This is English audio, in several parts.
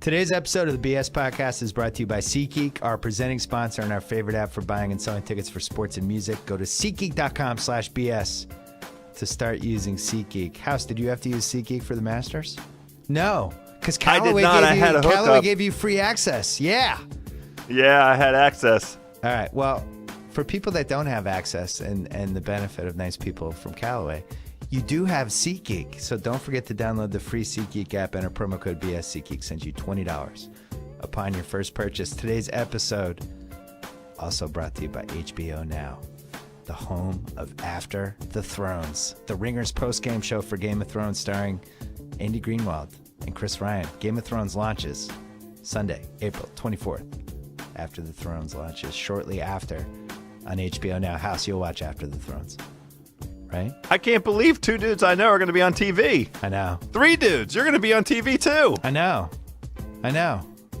Today's episode of the BS Podcast is brought to you by SeatGeek, our presenting sponsor and our favorite app for buying and selling tickets for sports and music. Go to SeatGeek.com/BS to start using SeatGeek. House, did you have to use SeatGeek for the Masters? No, because Callaway gave you free access. Yeah. Yeah, I had access. All right. Well, for people that don't have access and the benefit of nice people from Callaway, you do have SeatGeek. So don't forget to download the free SeatGeek app and our promo code BS. SeatGeek sends you $20 upon your first purchase. Today's episode also brought to you by HBO Now, the home of After the Thrones, the Ringer's post-game show for Game of Thrones starring Andy Greenwald and Chris Ryan. Game of Thrones launches Sunday, April 24th. After the Thrones launches shortly after on HBO Now. House, you'll watch After the Thrones, right? I can't believe 2 dudes I know are going to be on TV. I know. 3 dudes, you're going to be on TV too. I know.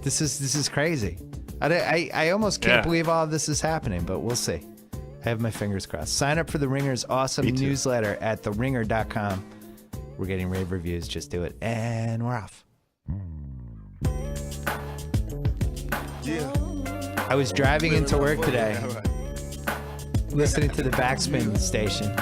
This is crazy. I almost can't believe all of this is happening, but we'll see. I have my fingers crossed. Sign up for the Ringer's awesome newsletter at theringer.com. We're getting rave reviews. Just do it. And we're off. Yeah. I was driving into work today, listening to the Backspin station,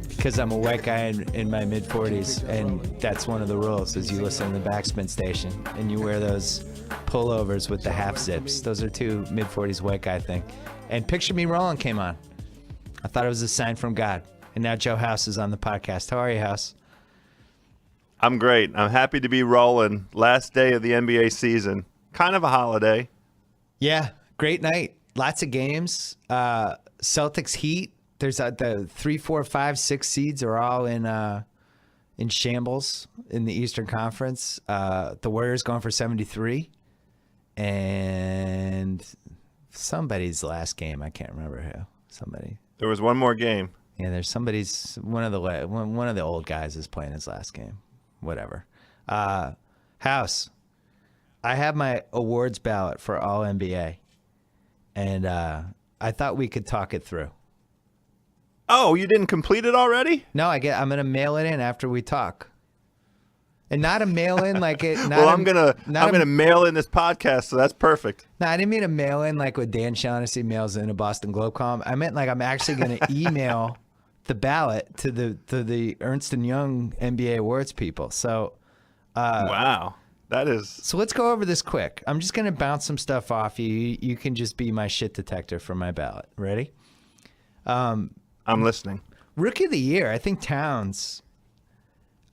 because I'm a white guy in my mid-40s, and that's one of the rules, is you listen to the Backspin station, and you wear those pullovers with the half zips. Those are 2 mid-40s white guy thing. And Picture Me Rolling came on. I thought it was a sign from God. And now Joe House is on the podcast. How are you, House? I'm great. I'm happy to be rolling. Last day of the NBA season. Kind of a holiday. Yeah, great night. Lots of games. Celtics Heat. There's the 3, 4, 5, 6 seeds are all in shambles in the Eastern Conference. The Warriors going for 73, and somebody's last game. I can't remember who. Somebody. There was one more game. Yeah, there's one of the old guys is playing his last game. Whatever. House. I have my awards ballot for all NBA, and I thought we could talk it through. Oh, you didn't complete it already? No, I'm gonna mail it in after we talk, and not a mail in like it. Well, I'm gonna mail in this podcast, so that's perfect. No, I didn't mean to mail in like what Dan Shaughnessy mails in a Boston Globe column. I meant like I'm actually gonna email the ballot to the Ernst & Young NBA awards people. So, wow. That is. So let's go over this quick. I'm just going to bounce some stuff off you. You can just be my shit detector for my ballot. Ready? I'm listening. Rookie of the year, I think Towns.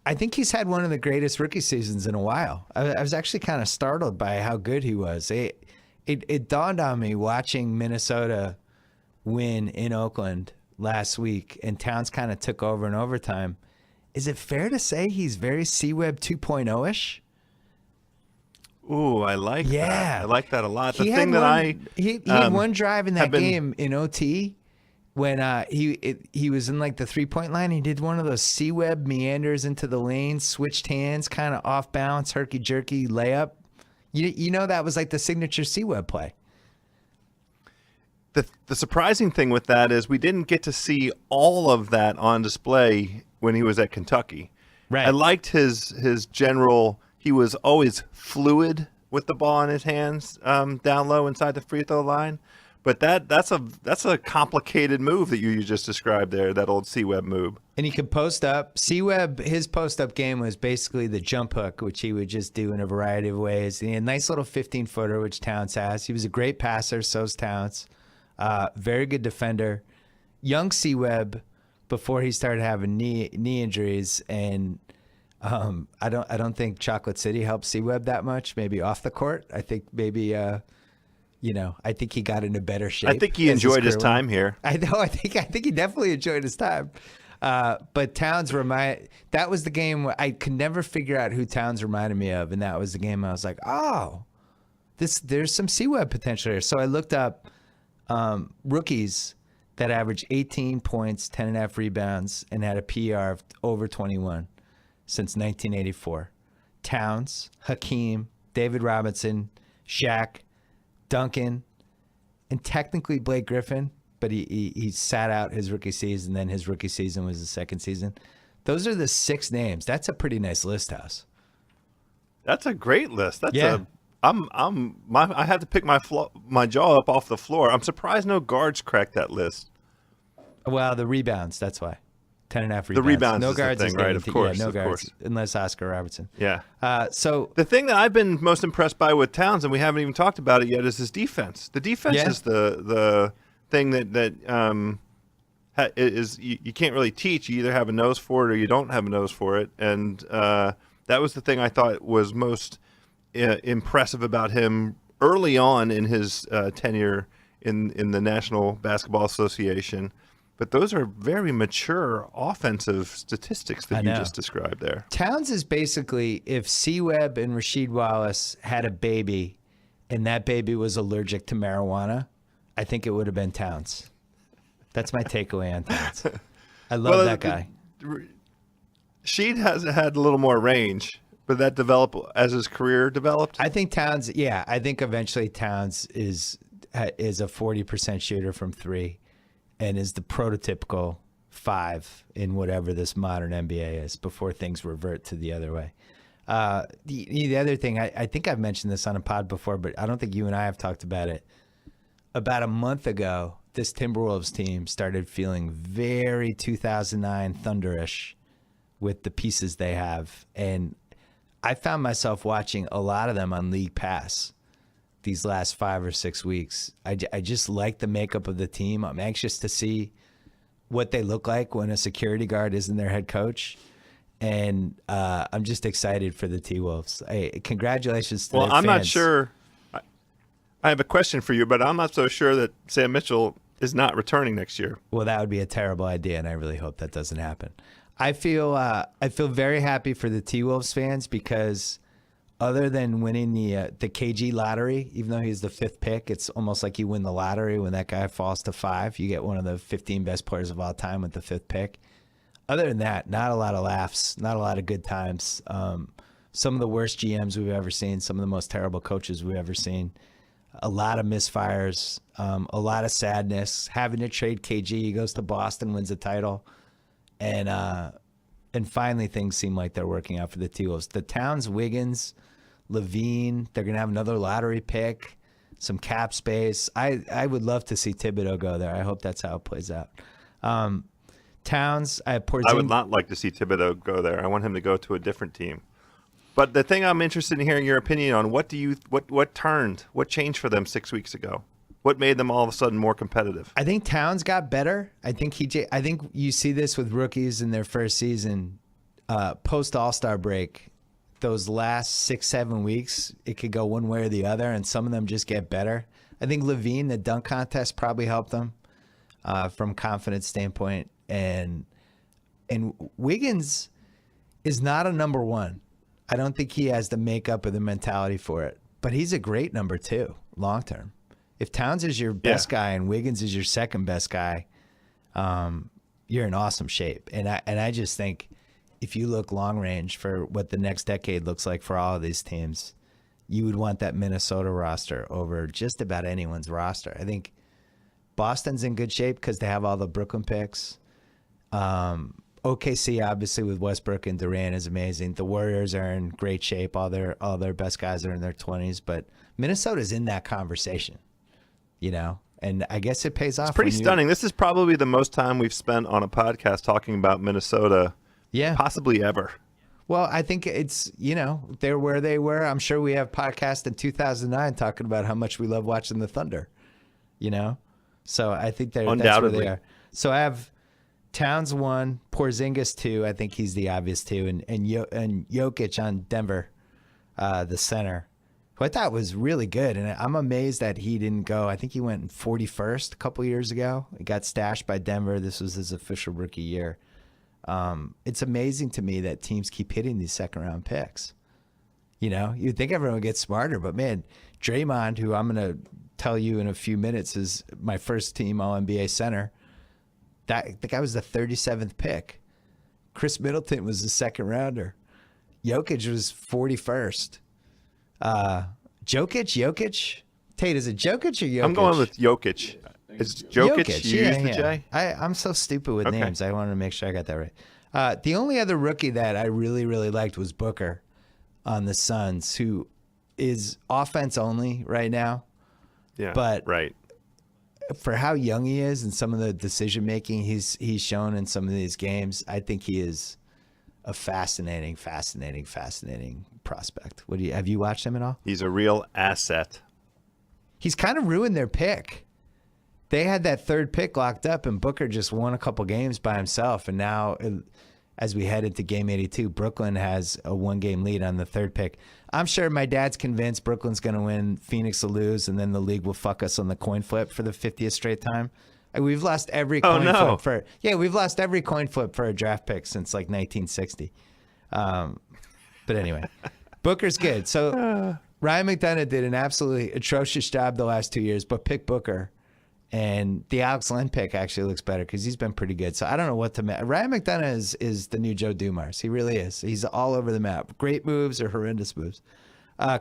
I think he's had one of the greatest rookie seasons in a while. I was actually kind of startled by how good he was. It dawned on me watching Minnesota win in Oakland last week, and Towns kind of took over in overtime. Is it fair to say he's very C-Web 2.0-ish? Ooh, I like that. I like that a lot. He had one drive in that game in OT when he was in like the 3-point line. He did one of those C-Web meanders into the lane, switched hands, kind of off balance, herky-jerky layup. You know that was like the signature C-Web play. The surprising thing with that is we didn't get to see all of that on display when he was at Kentucky. Right. I liked his general. He was always fluid with the ball in his hands down low inside the free throw line. But that's a complicated move that you just described there, that old C-Web move. And he could post up. C-Web, his post-up game was basically the jump hook, which he would just do in a variety of ways. He had a nice little 15-footer, which Towns has. He was a great passer, so's Towns. Very good defender. Young C-Web before he started having knee injuries, and I don't think Chocolate City helped C-Web that much. Maybe off the court. I think maybe I think he got into better shape. I think he enjoyed his time here. I know. I think he definitely enjoyed his time. But Towns that was the game where I could never figure out who Towns reminded me of, and that was the game I was like, oh, there's some C-Web potential here. So I looked up rookies that averaged 18 points, 10.5 rebounds, and had a PR of over 21 since 1984. Towns, Hakeem, David Robinson, Shaq, Duncan, and technically Blake Griffin, but he sat out his rookie season, then his rookie season was his second season. Those are the 6 names. That's a pretty nice list, House. That's a great list. I had to pick my jaw up off the floor. I'm surprised no guards cracked that list. Well, the rebounds, that's why. 10.5 rebounds. The rebounds no is guards the thing, right? Of course, no of guards, course. unless Oscar Robertson. Yeah. So the thing that I've been most impressed by with Towns, and we haven't even talked about it yet, is his defense. The defense is the thing that is you can't really teach. You either have a nose for it or you don't have a nose for it. And that was the thing I thought was most impressive about him early on in his tenure in the National Basketball Association. But those are very mature offensive statistics that you just described there. Towns is basically if C-Webb and Rasheed Wallace had a baby and that baby was allergic to marijuana, I think it would have been Towns. That's my takeaway on Towns. I love that guy. Sheed has had a little more range, but that developed as his career developed? I think Towns, I think eventually Towns is a 40% shooter from three. And is the prototypical 5 in whatever this modern NBA is before things revert to the other way. The other thing, I think I've mentioned this on a pod before, but I don't think you and I have talked about it. About a month ago, this Timberwolves team started feeling very 2009 Thunderish with the pieces they have. And I found myself watching a lot of them on League Pass these last 5 or 6 weeks. I just like the makeup of the team. I'm anxious to see what they look like when a security guard isn't their head coach. And I'm just excited for the T-Wolves. Congratulations to their fans. I'm not sure. I have a question for you, but I'm not so sure that Sam Mitchell is not returning next year. Well, that would be a terrible idea, and I really hope that doesn't happen. I feel very happy for the T-Wolves fans because other than winning the KG lottery, even though he's the 5th pick, it's almost like you win the lottery when that guy falls to 5. You get one of the 15 best players of all time with the 5th pick. Other than that, not a lot of laughs, not a lot of good times. Some of the worst GMs we've ever seen, some of the most terrible coaches we've ever seen. A lot of misfires, a lot of sadness. Having to trade KG, he goes to Boston, wins a title, and finally things seem like they're working out for the T-Wolves. The Towns, Wiggins, Levine, they're going to have another lottery pick, some cap space. I would love to see Thibodeau go there. I hope that's how it plays out. Towns, I would not like to see Thibodeau go there. I want him to go to a different team. But the thing I'm interested in hearing your opinion on, what changed for them 6 weeks ago? What made them all of a sudden more competitive? I think Towns got better. I think you see this with rookies in their first season, post All-Star break. Those last 6-7 weeks, it could go one way or the other, and some of them just get better. I think Levine, the dunk contest, probably helped them from confidence standpoint, and Wiggins is not a number 1. I don't think he has the makeup or the mentality for it, but he's a great number 2 long term. If Towns is your best guy and Wiggins is your second best guy, you're in awesome shape. And I just think if you look long range for what the next decade looks like for all of these teams, you would want that Minnesota roster over just about anyone's roster. I think Boston's in good shape because they have all the Brooklyn picks. OKC, obviously, with Westbrook and Durant is amazing. The Warriors are in great shape. All their best guys are in their 20s. But Minnesota's in that conversation, and I guess it pays off. It's pretty stunning. This is probably the most time we've spent on a podcast talking about Minnesota possibly ever. Well, I think it's, they're where they were. I'm sure we have podcasts in 2009 talking about how much we love watching the Thunder, So I think that's where they are. So I have Towns 1, Porzingis 2. I think he's the obvious 2. And Jokic on Denver, the center, who I thought was really good. And I'm amazed that he didn't go. I think he went 41st a couple years ago. He got stashed by Denver. This was his official rookie year. It's amazing to me that teams keep hitting these second-round picks. You'd think everyone would get smarter, but man, Draymond, who I'm going to tell you in a few minutes is my first team All-NBA center, the guy was the 37th pick. Chris Middleton was the second rounder. Jokic was 41st. Jokic? Tate, is it Jokic or Jokic? I'm going with Jokic. Is Jokic? You use the J? I'm so stupid with names. I wanted to make sure I got that right. The only other rookie that I really, really liked was Booker on the Suns, who is offense only right now. Yeah, But right. for how young he is and some of the decision making he's shown in some of these games, I think he is a fascinating prospect. Have you watched him at all? He's a real asset. He's kind of ruined their pick. They had that third pick locked up, and Booker just won a couple games by himself. And now, as we head into Game 82, Brooklyn has a 1-game lead on the third pick. I'm sure my dad's convinced Brooklyn's going to win, Phoenix will lose, and then the league will fuck us on the coin flip for the 50th straight time. We've lost every coin flip we've lost every coin flip for a draft pick since like 1960. But anyway, Booker's good. So Ryan McDonough did an absolutely atrocious job the last 2 years, but pick Booker. And the Alex Len pick actually looks better because he's been pretty good. So I don't know what to – Ryan McDonough is the new Joe Dumars. He really is. He's all over the map. Great moves or horrendous moves.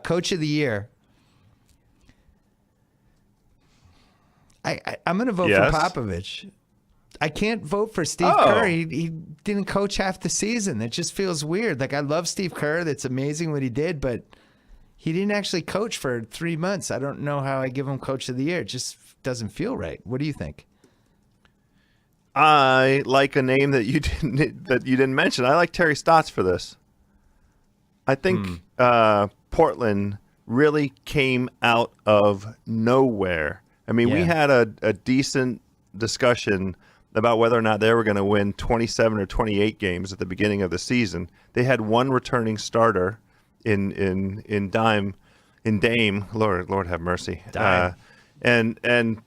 Coach of the year. I'm going to vote for Popovich. I can't vote for Steve Kerr. He didn't coach half the season. It just feels weird. Like, I love Steve Kerr. That's amazing what he did, but he didn't actually coach for 3 months. I don't know how I give him Coach of the Year. It just doesn't feel right. What do you think? I like a name that you didn't mention. I like Terry Stotts for this. I think Portland really came out of nowhere. I mean, we had a decent discussion about whether or not they were going to win 27 or 28 games at the beginning of the season. They had one returning starter in Dame. Lord have mercy. And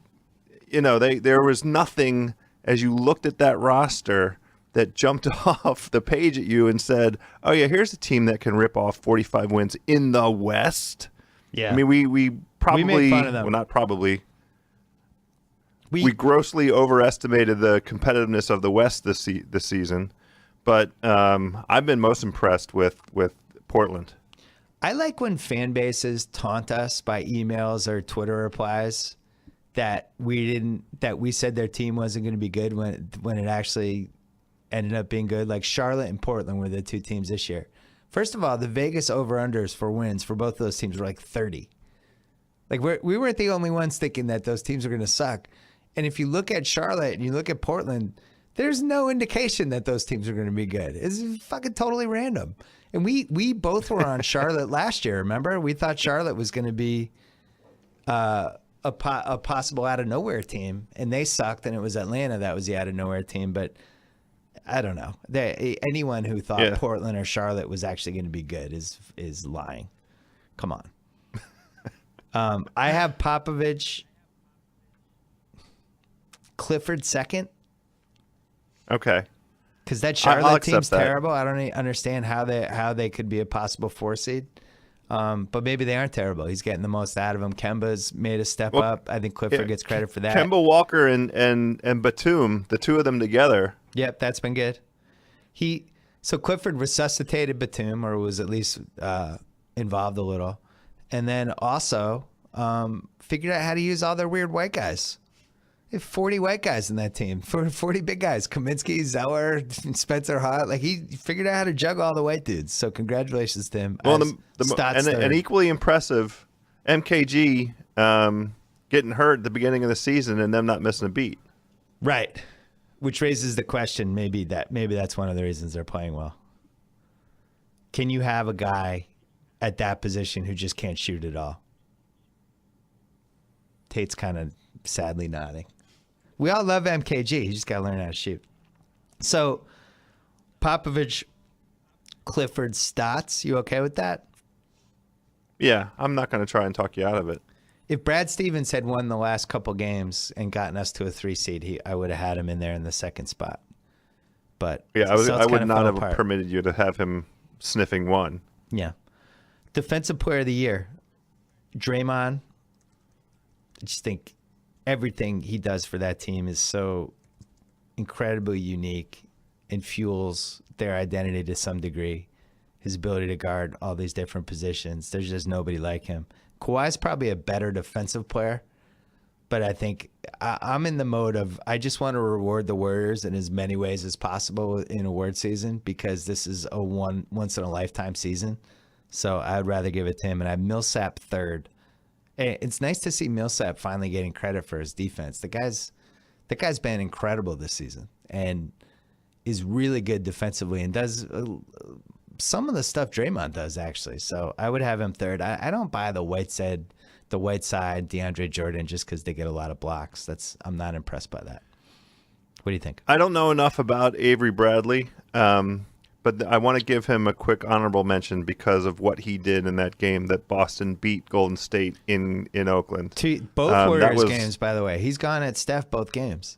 you know, there was nothing as you looked at that roster that jumped off the page at you and said, "Oh yeah, here's a team that can rip off 45 wins in the West." Yeah, I mean, we probably made fun of them. Well, not probably. We grossly overestimated the competitiveness of the West this season, but I've been most impressed with Portland. I like when fan bases taunt us by emails or Twitter replies that we said their team wasn't going to be good when it actually ended up being good. Like Charlotte and Portland were the two teams this year. First of all, the Vegas over-unders for wins for both of those teams were like 30. Like we weren't the only ones thinking that those teams were going to suck. And if you look at Charlotte and you look at Portland, there's no indication that those teams are going to be good. It's fucking totally random. And we both were on Charlotte last year, remember? We thought Charlotte was going to be a possible out-of-nowhere team, and they sucked, and it was Atlanta that was the out-of-nowhere team. But I don't know. Anyone who thought Portland or Charlotte was actually going to be good is lying. Come on. I have Popovich, Clifford second. Okay. Because that Charlotte team's terrible. I don't understand how they could be a possible 4 seed. But maybe they aren't terrible. He's getting the most out of them. Kemba's made a step up. I think Clifford gets credit for that. Kemba Walker and Batum, the two of them together. Yep, that's been good. So Clifford resuscitated Batum, or was at least involved a little, and then also figured out how to use all their weird white guys. They have 40 white guys in that team. 40 big guys. Kaminsky, Zeller, Spencer Hart. Like, he figured out how to juggle all the white dudes. So congratulations to him. Well, and equally impressive, MKG getting hurt at the beginning of the season and them not missing a beat. Right. Which raises the question, maybe that's one of the reasons they're playing well. Can you have a guy at that position who just can't shoot at all? Tate's kind of sadly nodding. We all love MKG. He just got to learn how to shoot. So, Popovich, Clifford, Stotts, you okay with that? Yeah, I'm not going to try and talk you out of it. If Brad Stevens had won the last couple games and gotten us to a 3 seed, I would have had him in there in the second spot. But yeah, I would not have permitted you to have him sniffing 1. Yeah. Defensive Player of the Year, Draymond. I just think everything he does for that team is so incredibly unique and fuels their identity to some degree. His ability to guard all these different positions. There's just nobody like him. Kawhi's probably a better defensive player, but I think I'm in the mode of I just want to reward the Warriors in as many ways as possible in award season because this is a once-in-a-lifetime season. So I'd rather give it to him. And I have Millsap third. It's nice to see Millsap finally getting credit for his defense. The guy's been incredible this season and is really good defensively and does some of the stuff Draymond does, actually. So I would have him third. I don't buy the Whiteside, DeAndre Jordan, just because they get a lot of blocks. I'm not impressed by that. What do you think? I don't know enough about Avery Bradley, but I want to give him a quick honorable mention because of what he did in that game that Boston beat Golden State in Oakland. Both Warriors games, by the way. He's gone at Steph both games.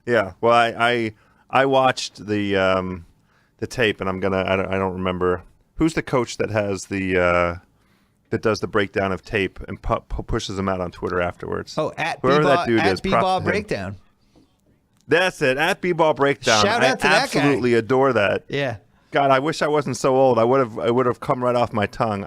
Yeah, well, I watched the tape, and I don't remember who's the coach that has that does the breakdown of tape and pushes them out on Twitter afterwards. Oh, at whoever that dude is, B-Ball Breakdown. That's it, at B-Ball Breakdown. Shout out to that guy. I absolutely adore that. Yeah. God, I wish I wasn't so old. I would have come right off my tongue.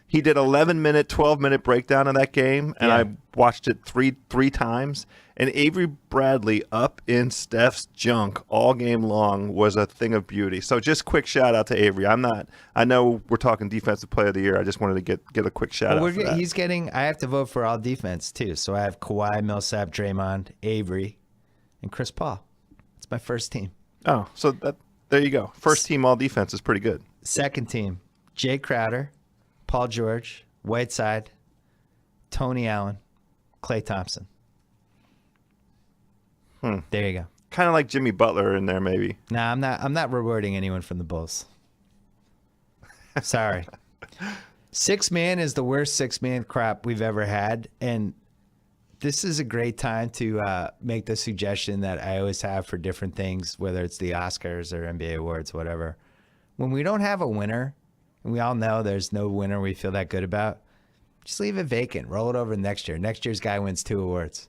He did 11-minute, 12-minute breakdown of that game, and I watched it three times. And Avery Bradley up in Steph's junk all game long was a thing of beauty. So just quick shout out to Avery. I know we're talking defensive player of the year. I just wanted to get a quick shout out for that. He's getting. I have to vote for all defense too. So I have Kawhi, Millsap, Draymond, Avery, and Chris Paul. It's my first team. Oh, so there you go. First team all defense is pretty good. Second team, Jay Crowder, Paul George, Whiteside, Tony Allen, Klay Thompson. There you go. Kind of like Jimmy Butler in there, maybe. Nah, I'm not rewarding anyone from the Bulls. Sorry. Six man is the worst six-man crop we've ever had, and this is a great time to make the suggestion that I always have for different things, whether it's the Oscars or NBA awards, whatever. When we don't have a winner, and we all know there's no winner we feel that good about, just leave it vacant. Roll it over next year. Next year's guy wins 2 awards.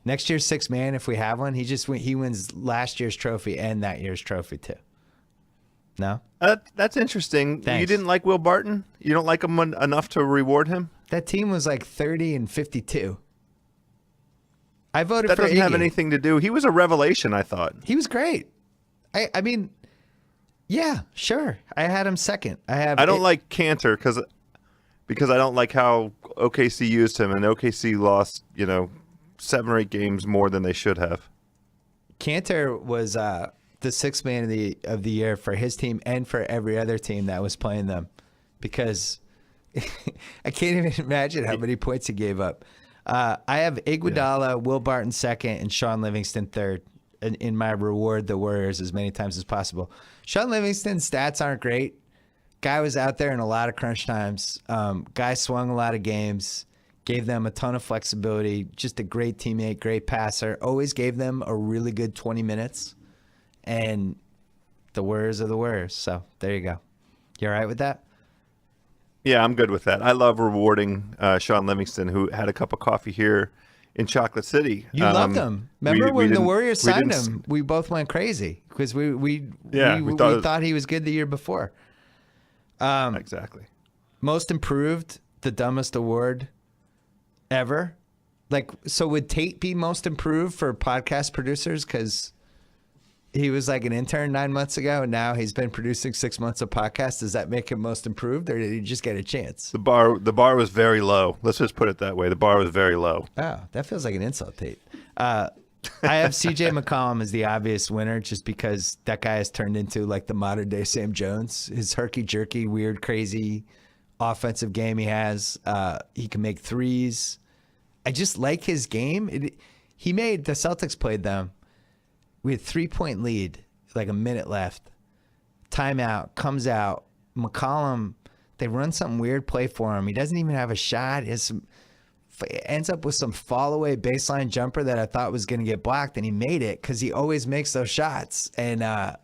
Next year's six man, if we have one, he wins last year's trophy and that year's trophy too. No? That's interesting. Thanks. You didn't like Will Barton? You don't like him enough to reward him? That team was like 30-52. I voted that for doesn't Iggy. have anything to do. He was a revelation, I thought. He was great. I mean, yeah, sure. I had him second. I don't like Cantor because I don't like how OKC used him, and OKC lost, 7 or 8 games more than they should have. Cantor was the sixth man of the year for his team and for every other team that was playing them, because I can't even imagine how many points he gave up. I have Iguodala, Will Barton second, and Sean Livingston third in my reward the Warriors as many times as possible. Sean Livingston's stats aren't great. Guy was out there in a lot of crunch times. Guy swung a lot of games, gave them a ton of flexibility, just a great teammate, great passer, always gave them a really good 20 minutes. And the Warriors are the Warriors. So there you go. You all right with that? Yeah, I'm good with that. I love rewarding Sean Livingston, who had a cup of coffee here in Chocolate City. You loved him. Remember when the Warriors signed him? We both went crazy because we thought he was good the year before. Exactly. Most improved, the dumbest award ever. So would Tate be most improved for podcast producers because he was like an intern 9 months ago, and now he's been producing 6 months of podcasts? Does that make him most improved, or did he just get a chance? The bar was very low. Let's just put it that way. The bar was very low. Oh, that feels like an insult, Tate. I have CJ McCollum as the obvious winner just because that guy has turned into like the modern day Sam Jones. His herky-jerky, weird, crazy offensive game he has. He can make threes. I just like his game. The Celtics played them. We had 3-point lead, like a minute left. Timeout, comes out. McCollum, they run some weird play for him. He doesn't even have a shot. Ends up with some fall-away baseline jumper that I thought was going to get blocked, and he made it because he always makes those shots. And I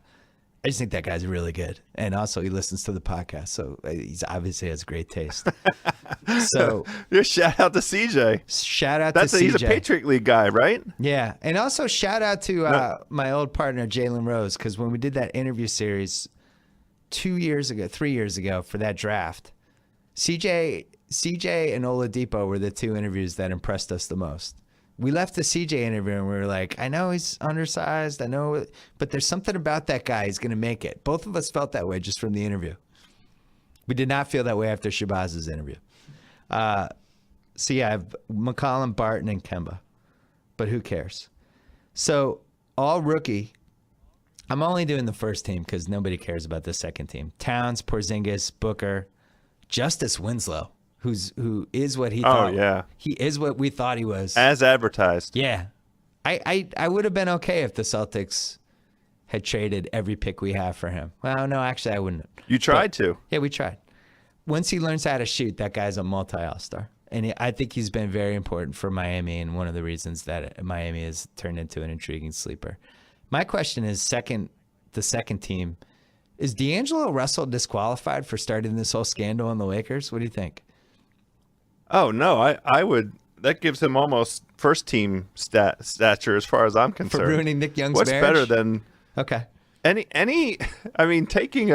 just think that guy's really good. And also, he listens to the podcast, so he's obviously has great taste. So, shout out to CJ. Shout out to CJ. He's a Patriot League guy, right? Yeah, and also shout out to my old partner Jalen Rose, because when we did that interview series 3 years ago for that draft, CJ and Oladipo were the 2 interviews that impressed us the most. We left the CJ interview and we were like, I know he's undersized, but there's something about that guy. He's going to make it. Both of us felt that way just from the interview. We did not feel that way after Shabazz's interview. So yeah, I have McCollum, Barton, and Kemba. But who cares? So all rookie. I'm only doing the first team because nobody cares about the second team. Towns, Porzingis, Booker, Justice Winslow, who is what he thought. Oh, yeah. He is what we thought he was. As advertised. Yeah. I would have been okay if the Celtics had traded every pick we have for him. Well, no, actually, I wouldn't. You tried to. Yeah, we tried. Once he learns how to shoot, that guy's a multi-all-star. And I think he's been very important for Miami and one of the reasons that Miami has turned into an intriguing sleeper. My question is, the second team, is D'Angelo Russell disqualified for starting this whole scandal on the Lakers? What do you think? Oh, no, I would. That gives him almost first team stature as far as I'm concerned. For ruining Nick Young's What's marriage? better than Okay. I mean, taking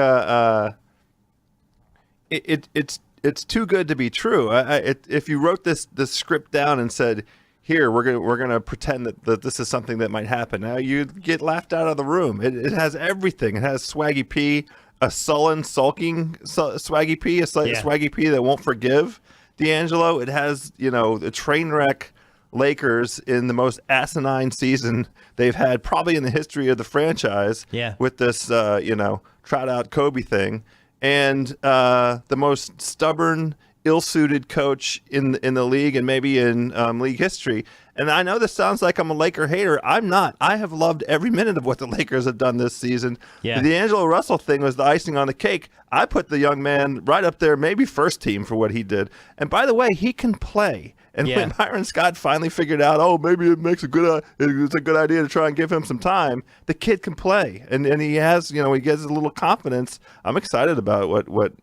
it's too good to be true. If you wrote this script down and said, here, we're gonna pretend that this is something that might happen, now you'd get laughed out of the room. It has everything. It has Swaggy P, a sulking Swaggy P, Swaggy P that won't forgive D'Angelo. It has, the train wreck Lakers in the most asinine season they've had probably in the history of the franchise. Yeah. With this, trot out Kobe thing, and the most stubborn, ill-suited coach in the league and maybe in league history. And I know this sounds like I'm a Laker hater. I'm not. I have loved every minute of what the Lakers have done this season. Yeah. The D'Angelo Russell thing was the icing on the cake. I put the young man right up there, maybe first team for what he did. And by the way, he can play. And when Byron Scott finally figured out, maybe it's a good idea to try and give him some time, the kid can play. And he has, he gets a little confidence. I'm excited about what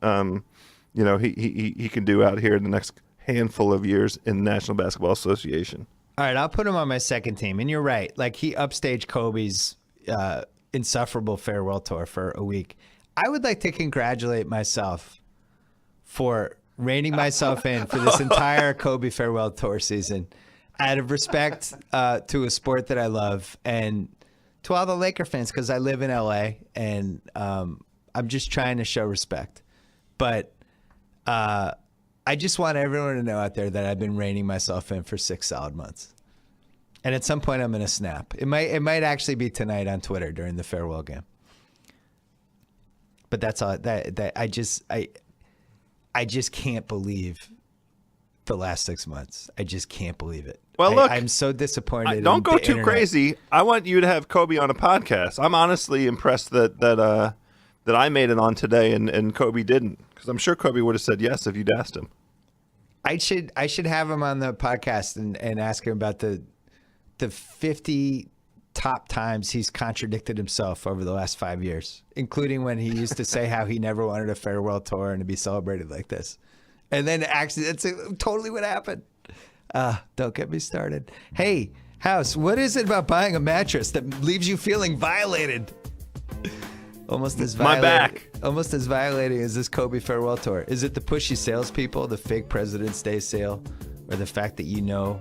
he can do out here in the next handful of years in the National Basketball Association. All right, I'll put him on my second team. And you're right. Like, he upstaged Kobe's insufferable farewell tour for a week. I would like to congratulate myself for reining myself in for this entire Kobe farewell tour season out of respect to a sport that I love and to all the Laker fans, because I live in LA and I'm just trying to show respect. But I just want everyone to know out there that I've been reining myself in for 6 solid months. And at some point I'm going to snap. It might actually be tonight on Twitter during the farewell game. But that's all that I just can't believe the last 6 months. I just can't believe it. Well, look, I'm so disappointed. Don't go too crazy. I want you to have Kobe on a podcast. I'm honestly impressed that I made it on today and Kobe didn't, because I'm sure Kobe would have said yes if you'd asked him. I should have him on the podcast and ask him about the 50 top times he's contradicted himself over the last 5 years, including when he used to say how he never wanted a farewell tour and to be celebrated like this. And then actually, that's totally what happened. Don't get me started. Hey, House, what is it about buying a mattress that leaves you feeling violated? Almost as violating as this Kobe farewell tour. Is it the pushy salespeople, the fake President's Day sale, or the fact that you'll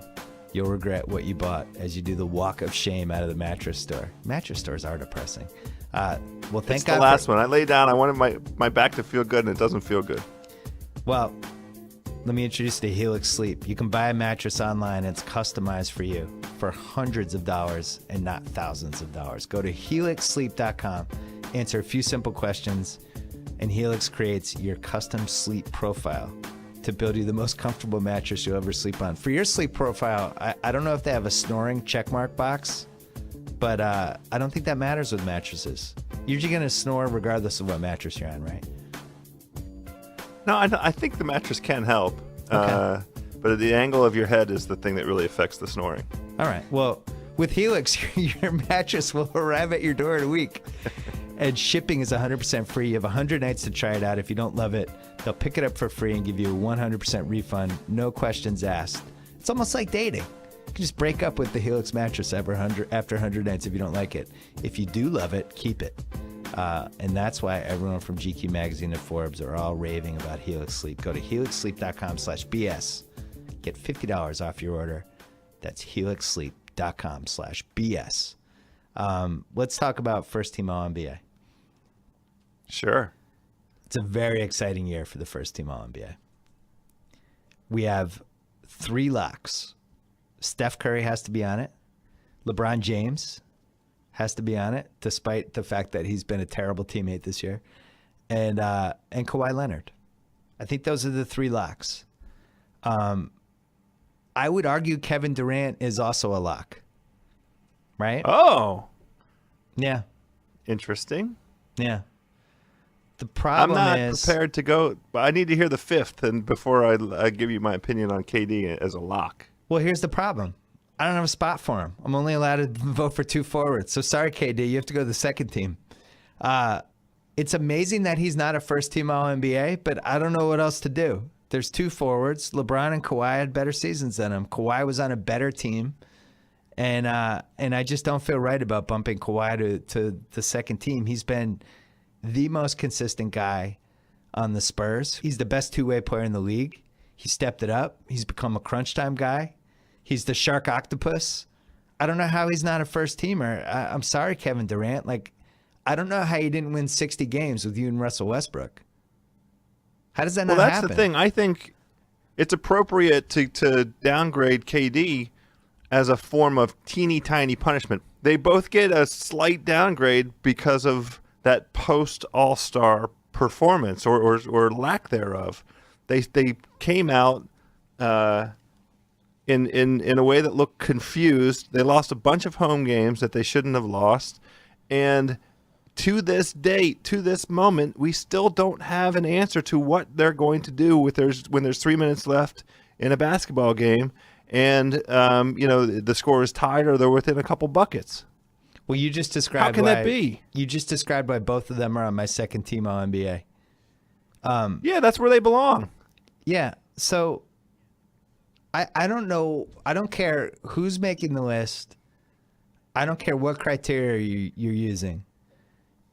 regret what you bought as you do the walk of shame out of the mattress store? Mattress stores are depressing. Well, thank God. The last one. I lay down. I wanted my back to feel good, and it doesn't feel good. Well, let me introduce you to Helix Sleep. You can buy a mattress online, and it's customized for you for hundreds of dollars and not thousands of dollars. Go to helixsleep.com, answer a few simple questions, and Helix creates your custom sleep profile to build you the most comfortable mattress you'll ever sleep on. For your sleep profile, I don't know if they have a snoring checkmark box, but I don't think that matters with mattresses. You're just going to snore regardless of what mattress you're on, right? No, I think the mattress can help. Okay. But the angle of your head is the thing that really affects the snoring. All right. Well, with Helix, your mattress will arrive at your door in a week. And shipping is 100% free. You have 100 nights to try it out. If you don't love it, they'll pick it up for free and give you a 100% refund. No questions asked. It's almost like dating. You can just break up with the Helix mattress after 100 nights if you don't like it. If you do love it, keep it. And that's why everyone from GQ Magazine and Forbes are all raving about Helix Sleep. Go to helixsleep.com/BS. Get $50 off your order. That's helixsleep.com/BS. Let's talk about first team All-NBA. Sure. It's a very exciting year for the first team All-NBA. We have 3 locks. Steph Curry has to be on it. LeBron James has to be on it, despite the fact that he's been a terrible teammate this year. And Kawhi Leonard. I think those are the 3 locks. I would argue Kevin Durant is also a lock. Right? Oh. Yeah. Interesting. Yeah. The problem I'm not is prepared to go. I need to hear the 5th and before I give you my opinion on KD as a lock. well, here's the problem. I don't have a spot for him. I'm only allowed to vote for 2 forwards. So sorry, KD, you have to go to the second team. It's amazing that he's not a first team All-NBA, but I don't know what else to do. There's 2 forwards. LeBron and Kawhi had better seasons than him. Kawhi was on a better team. And I just don't feel right about bumping Kawhi to the second team. He's been the most consistent guy on the Spurs. He's the best 2-way player in the league. He stepped it up. He's become a crunch time guy. He's the shark octopus. I don't know how he's not a first teamer. I'm sorry, Kevin Durant. Like, I don't know how you didn't win 60 games with you and Russell Westbrook. How does that not happen? Well, that's the thing. I think it's appropriate to downgrade KD as a form of teeny tiny punishment. They both get a slight downgrade because of that post All-Star performance or lack thereof. They came out in a way that looked confused. They lost a bunch of home games that they shouldn't have lost, and to this date, to this moment, we still don't have an answer to what they're going to do when there's 3 minutes left in a basketball game, and the score is tied or they're within a couple buckets. Well, you just described how can that be? You just described why both of them are on my second team All-NBA. Yeah, that's where they belong. Yeah, so I don't know. I don't care who's making the list. I don't care what criteria you're using.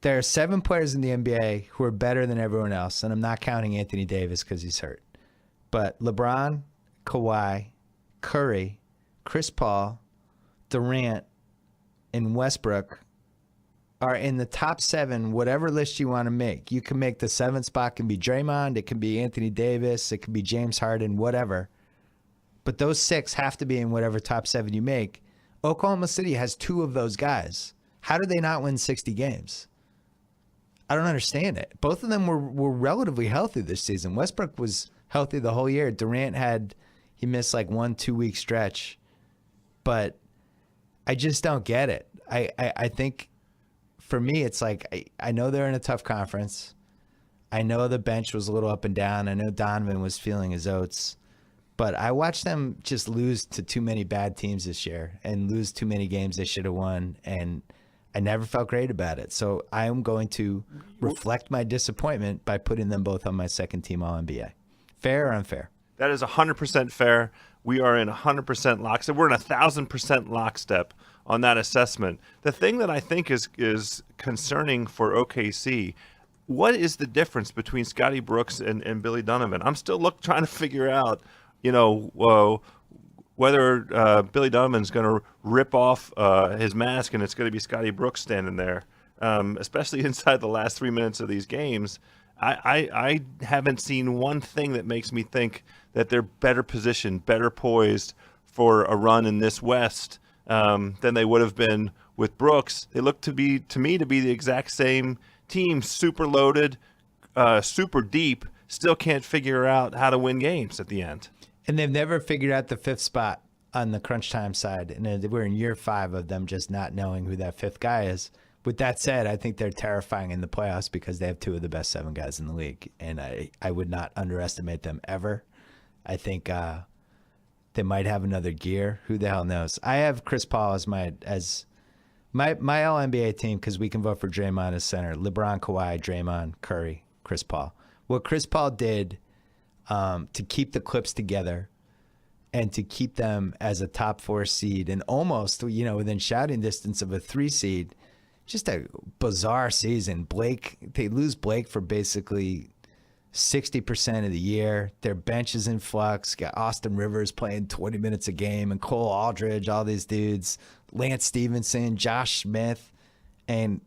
There are 7 players in the NBA who are better than everyone else, and I'm not counting Anthony Davis because he's hurt. But LeBron, Kawhi, Curry, Chris Paul, Durant, and Westbrook are in the top 7, whatever list you want to make. You can make the 7th spot can be Draymond, it can be Anthony Davis, it can be James Harden, whatever. But those 6 have to be in whatever top 7 you make. Oklahoma City has 2 of those guys. How did they not win 60 games? I don't understand it. Both of them were relatively healthy this season. Westbrook was healthy the whole year. Durant he missed like 1-2 week stretch. But I just don't get it. I think for me, it's like, I know they're in a tough conference. I know the bench was a little up and down. I know Donovan was feeling his oats. But I watched them just lose to too many bad teams this year and lose too many games they should have won. And I never felt great about it. So I am going to reflect my disappointment by putting them both on my second team All-NBA. Fair or unfair? That is 100% fair. We are in 100% lockstep. We're in 1,000% lockstep on that assessment. The thing that I think is concerning for OKC, what is the difference between Scotty Brooks and Billy Donovan? I'm still trying to figure out, whether Billy Donovan's going to rip off his mask and it's going to be Scotty Brooks standing there, especially inside the last 3 minutes of these games. I haven't seen one thing that makes me think that they're better positioned, better poised for a run in this West than they would have been with Brooks. They look to me to be the exact same team, super loaded, super deep, still can't figure out how to win games at the end. And they've never figured out the 5th spot on the crunch time side. And we're in year 5 of them just not knowing who that 5th guy is. With that said, I think they're terrifying in the playoffs because they have 2 of the best 7 guys in the league. And I would not underestimate them ever. I think they might have another gear. Who the hell knows? I have Chris Paul as my All-NBA team because we can vote for Draymond as center. LeBron, Kawhi, Draymond, Curry, Chris Paul. What Chris Paul did to keep the Clips together and to keep them as a top 4 seed and almost, within shouting distance of a 3 seed, just a bizarre season. They lose Blake for basically 60% of the year. Their bench is in flux. Got Austin Rivers playing 20 minutes a game and Cole Aldridge, all these dudes, Lance Stevenson, Josh Smith, and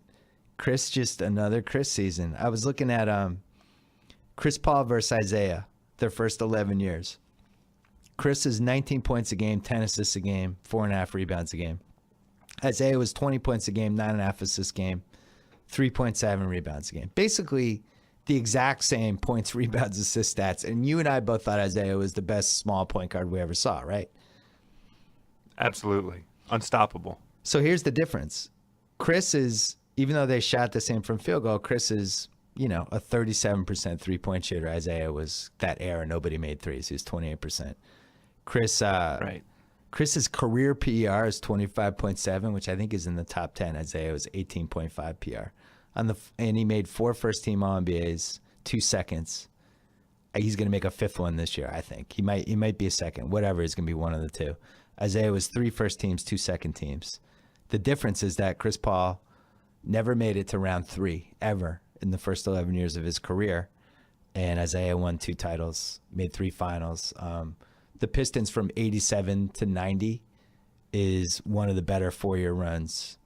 Chris, just another Chris season. I was looking at Chris Paul versus Isiah, their first 11 years. Chris is 19 points a game, 10 assists a game, 4.5 rebounds a game. Isiah was 20 points a game, 9.5 assists a game, 3.7 rebounds a game. Basically, the exact same points, rebounds, assist stats. And you and I both thought Isiah was the best small point guard we ever saw, right? Absolutely. Unstoppable. So here's the difference. Chris is, even though they shot the same from field goal, Chris is, a 37% three-point shooter. Isiah was that era. Nobody made threes. He was 28%. Right. Chris's career PER is 25.7, which I think is in the top 10. Isiah was 18.5 PR. And he made 4 first-team All-NBAs, 2 seconds. He's going to make a 5th one this year, I think. He might be a second. Whatever, he's going to be one of the two. Isiah was 3 first teams, 2 second teams. The difference is that Chris Paul never made it to round 3, ever, in the first 11 years of his career. And Isiah won 2 titles, made 3 finals. The Pistons from 87 to 90 is one of the better 4-year runs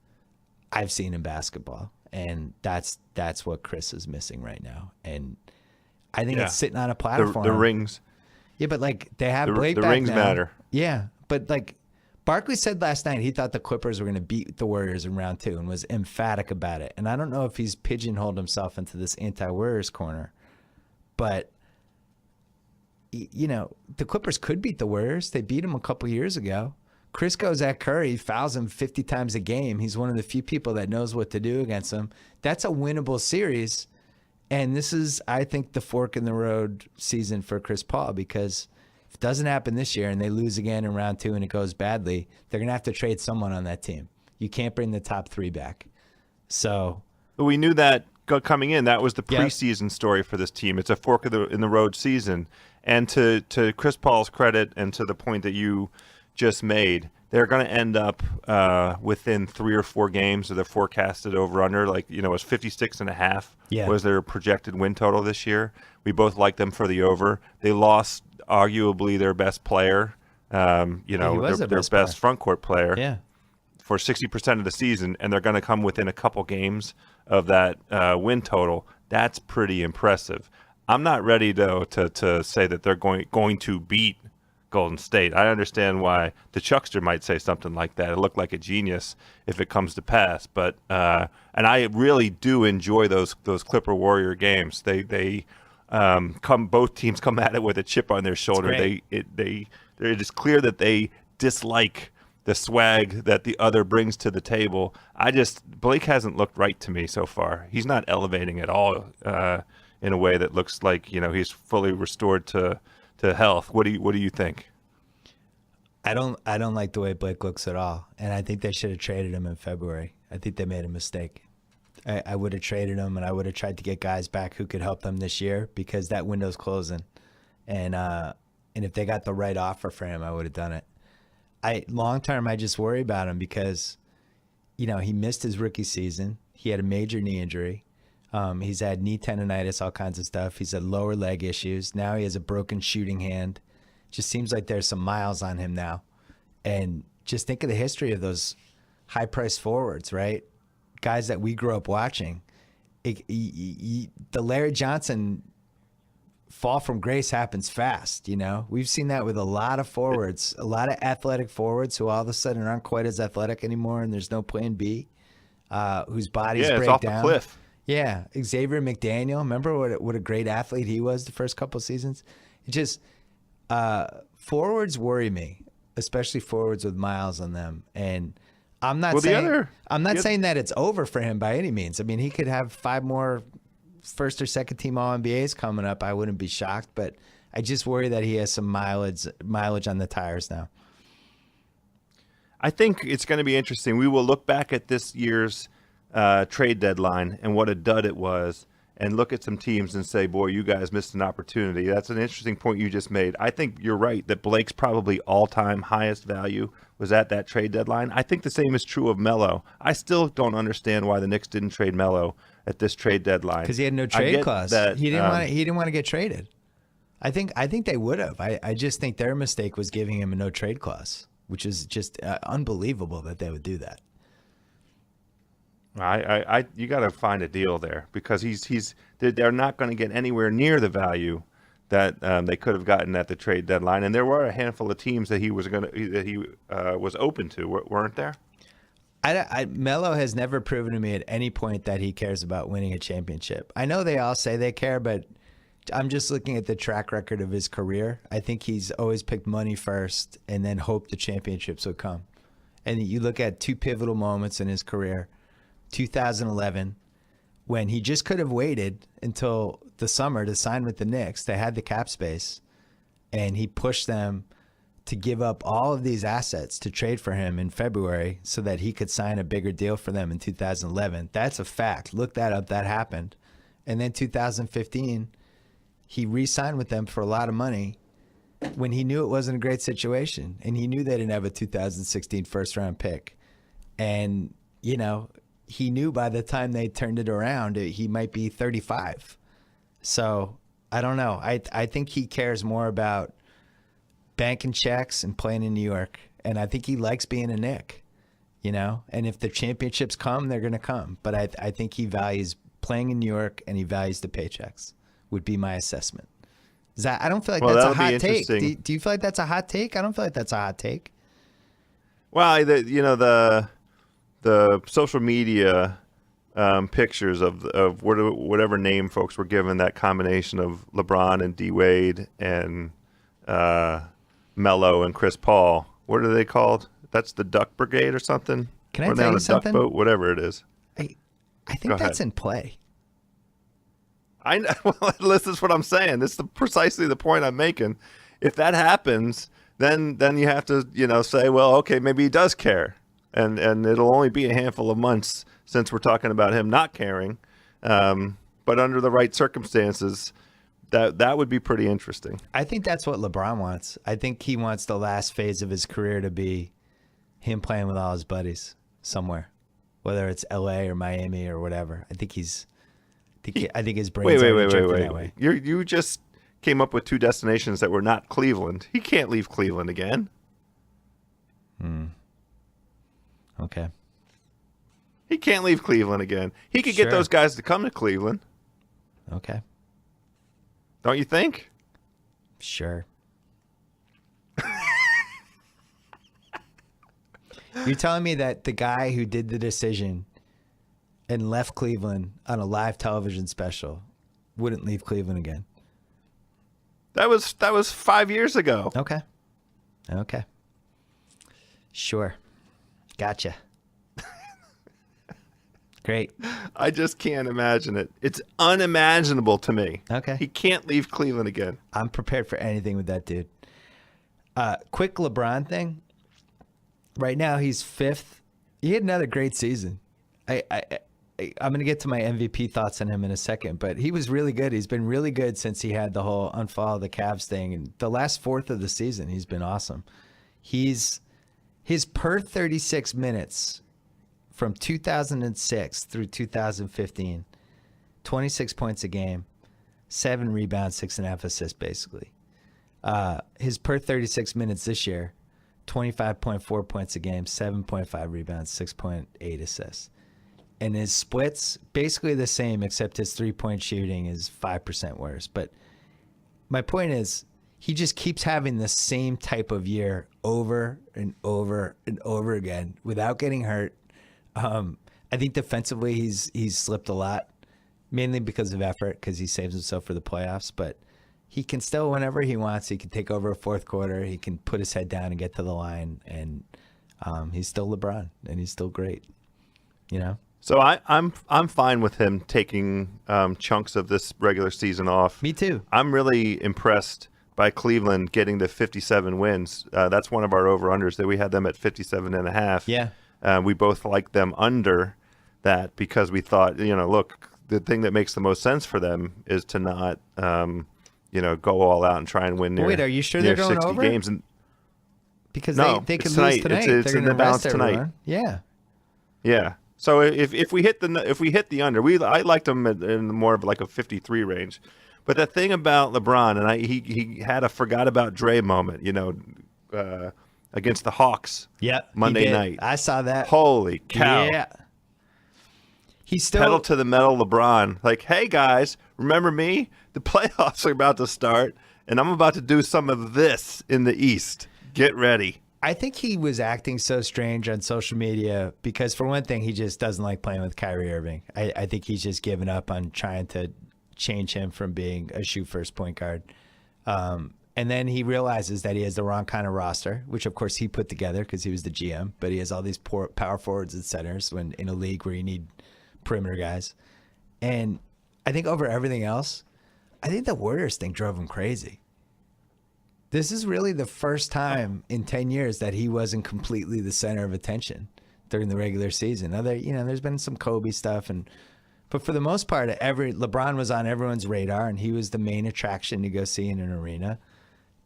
I've seen in basketball. And that's what Chris is missing right now. And I think it's sitting on a platform. The rings. Yeah, but they have Blake the back rings now. matter. Yeah, but Barkley said last night he thought the Clippers were going to beat the Warriors in round 2 and was emphatic about it. And I don't know if he's pigeonholed himself into this anti-Warriors corner, but the Clippers could beat the Warriors. They beat them a couple years ago. Chris goes at Curry, fouls him 50 times a game. He's one of the few people that knows what to do against him. That's a winnable series. And this is, I think, the fork in the road season for Chris Paul, because if it doesn't happen this year and they lose again in round 2 and it goes badly, they're going to have to trade someone on that team. You can't bring the top 3 back. So, but we knew that coming in. That was the preseason story for this team. It's a fork in the road season. And to Chris Paul's credit, and to the point that you just made, they're going to end up within 3 or 4 games of the forecasted over-under. It was 56.5 was their projected win total this year. We both like them for the over. They lost arguably their best player, their best front court player for 60% of the season, and they're going to come within a couple games of that win total. That's pretty impressive. I'm not ready, though, to say that they're going to beat Golden State. I understand why the Chuckster might say something like that. It looked like a genius if it comes to pass, but and I really do enjoy those Clipper Warrior games. They both teams come at it with a chip on their shoulder. It is clear that they dislike the swag that the other brings to the table. Blake hasn't looked right to me so far. He's not elevating at all in a way that looks like he's fully restored to health. What do you think? I don't like the way Blake looks at all, and I think they should have traded him in February. I think they made a mistake. I would have traded him, and I would have tried to get guys back who could help them this year, because that window's closing. And if they got the right offer for him, I would have done it. Long term, I just worry about him because, he missed his rookie season. He had a major knee injury. He's had knee tendonitis, all kinds of stuff. He's had lower leg issues. Now he has a broken shooting hand. Just seems like there's some miles on him now. And just think of the history of those high-priced forwards, right? Guys that we grew up watching. The Larry Johnson fall from grace happens fast, We've seen that with a lot of forwards, a lot of athletic forwards who all of a sudden aren't quite as athletic anymore, and there's no plan B, whose bodies break off down. The cliff. Yeah, Xavier McDaniel. Remember what a great athlete he was the first couple of seasons? It just forwards worry me, especially forwards with miles on them. And I'm not saying that it's over for him by any means. I mean, he could have 5 more first or second team All-NBAs coming up. I wouldn't be shocked, but I just worry that he has some mileage on the tires now. I think it's going to be interesting. We will look back at this year's trade deadline and what a dud it was, and look at some teams and say, boy, you guys missed an opportunity. That's an interesting point you just made. I think you're right that Blake's probably all-time highest value was at that trade deadline. I think the same is true of Melo. I still don't understand why the Knicks didn't trade Melo at this trade deadline. Because he had no trade clause. He didn't want to get traded. I think they would have. I just think their mistake was giving him a no trade clause, which is just unbelievable that they would do that. You got to find a deal there because they're not going to get anywhere near the value that they could have gotten at the trade deadline, and there were a handful of teams that he was open to, weren't there? Melo has never proven to me at any point that he cares about winning a championship. I know they all say they care, but I'm just looking at the track record of his career. I think he's always picked money first and then hoped the championships would come. And you look at two pivotal moments in his career, 2011, when he just could have waited until the summer to sign with the Knicks. They had the cap space, and he pushed them to give up all of these assets to trade for him in February so that he could sign a bigger deal for them in 2011. That's a fact. Look that up. That happened. And then 2015, he re-signed with them for a lot of money when he knew it wasn't a great situation, and he knew they didn't have a 2016 first-round pick. And, you know, he knew by the time they turned it around, he might be 35. So I don't know. I think he cares more about banking checks and playing in New York. And I think he likes being a Knick, you know, and if the championships come, they're going to come. But I think he values playing in New York, and he values the paychecks, would be my assessment. I don't feel like that's a hot take. Do you feel like that's a hot take? I don't feel like that's a hot take. Well, the social media pictures of whatever name folks were given, that combination of LeBron and D Wade and Melo and Chris Paul. What are they called? That's the Duck Brigade or something? Can I tell you something? Duck boat, whatever it is. I think that's in play. I know. Well, this is what I'm saying. This is precisely the point I'm making. If that happens, then you have to, say, well, okay, maybe he does care, and it'll only be a handful of months since we're talking about him not caring. But under the right circumstances, that would be pretty interesting. I think that's what LeBron wants. I think he wants the last phase of his career to be him playing with all his buddies somewhere, whether it's L.A. or Miami or whatever. I think his brain's drifting that way. You just came up with two destinations that were not Cleveland. He can't leave Cleveland again. Okay. He can't leave Cleveland again. He could get those guys to come to Cleveland. Okay. Don't you think? Sure. You're telling me that the guy who did the decision and left Cleveland on a live television special wouldn't leave Cleveland again? That was 5 years ago. Okay. Sure. Gotcha. Great. I just can't imagine it. It's unimaginable to me. Okay. He can't leave Cleveland again. I'm prepared for anything with that dude. Quick LeBron thing. Right now he's 5th. He had another great season. I'm going to get to my MVP thoughts on him in a second, but he was really good. He's been really good since he had the whole unfollow the Cavs thing. And the last fourth of the season, he's been awesome. His per 36 minutes from 2006 through 2015, 26 points a game, 7 rebounds, 6.5 assists, basically. His per 36 minutes this year, 25.4 points a game, 7.5 rebounds, 6.8 assists. And his splits, basically the same, except his three-point shooting is 5% worse. But my point is, he just keeps having the same type of year over and over and over again without getting hurt. I think defensively he's slipped a lot, mainly because of effort, because he saves himself for the playoffs. But he can still, whenever he wants, he can take over a fourth quarter. He can put his head down and get to the line. And he's still LeBron, and he's still great, So I'm fine with him taking chunks of this regular season off. Me too. I'm really impressed by Cleveland getting to 57 wins. That's one of our over-unders that we had them at 57.5. Yeah. We both liked them under that because we thought, look, the thing that makes the most sense for them is to not, go all out and try and win near. Wait, are you sure they're going 60 over? games? Because no, they could tonight. lose tonight. It's they're in the balance tonight. Yeah. Yeah. So if we hit the under, I liked them in more of like a 53 range. But the thing about LeBron, and he had a forgot about Dre moment, against the Hawks. Yeah. Monday night. I saw that. Holy cow. Yeah. He's still pedal to the metal LeBron. Like, hey, guys, remember me? The playoffs are about to start, and I'm about to do some of this in the East. Get ready. I think he was acting so strange on social media because, for one thing, he just doesn't like playing with Kyrie Irving. I think he's just given up on trying to change him from being a shoot-first point guard. And then he realizes that he has the wrong kind of roster, which, of course, he put together because he was the GM. But he has all these poor power forwards and centers when in a league where you need perimeter guys. And I think over everything else, I think the Warriors thing drove him crazy. This is really the first time in 10 years that he wasn't completely the center of attention during the regular season. Now, there's been some Kobe stuff, but for the most part, LeBron was on everyone's radar, and he was the main attraction to go see in an arena.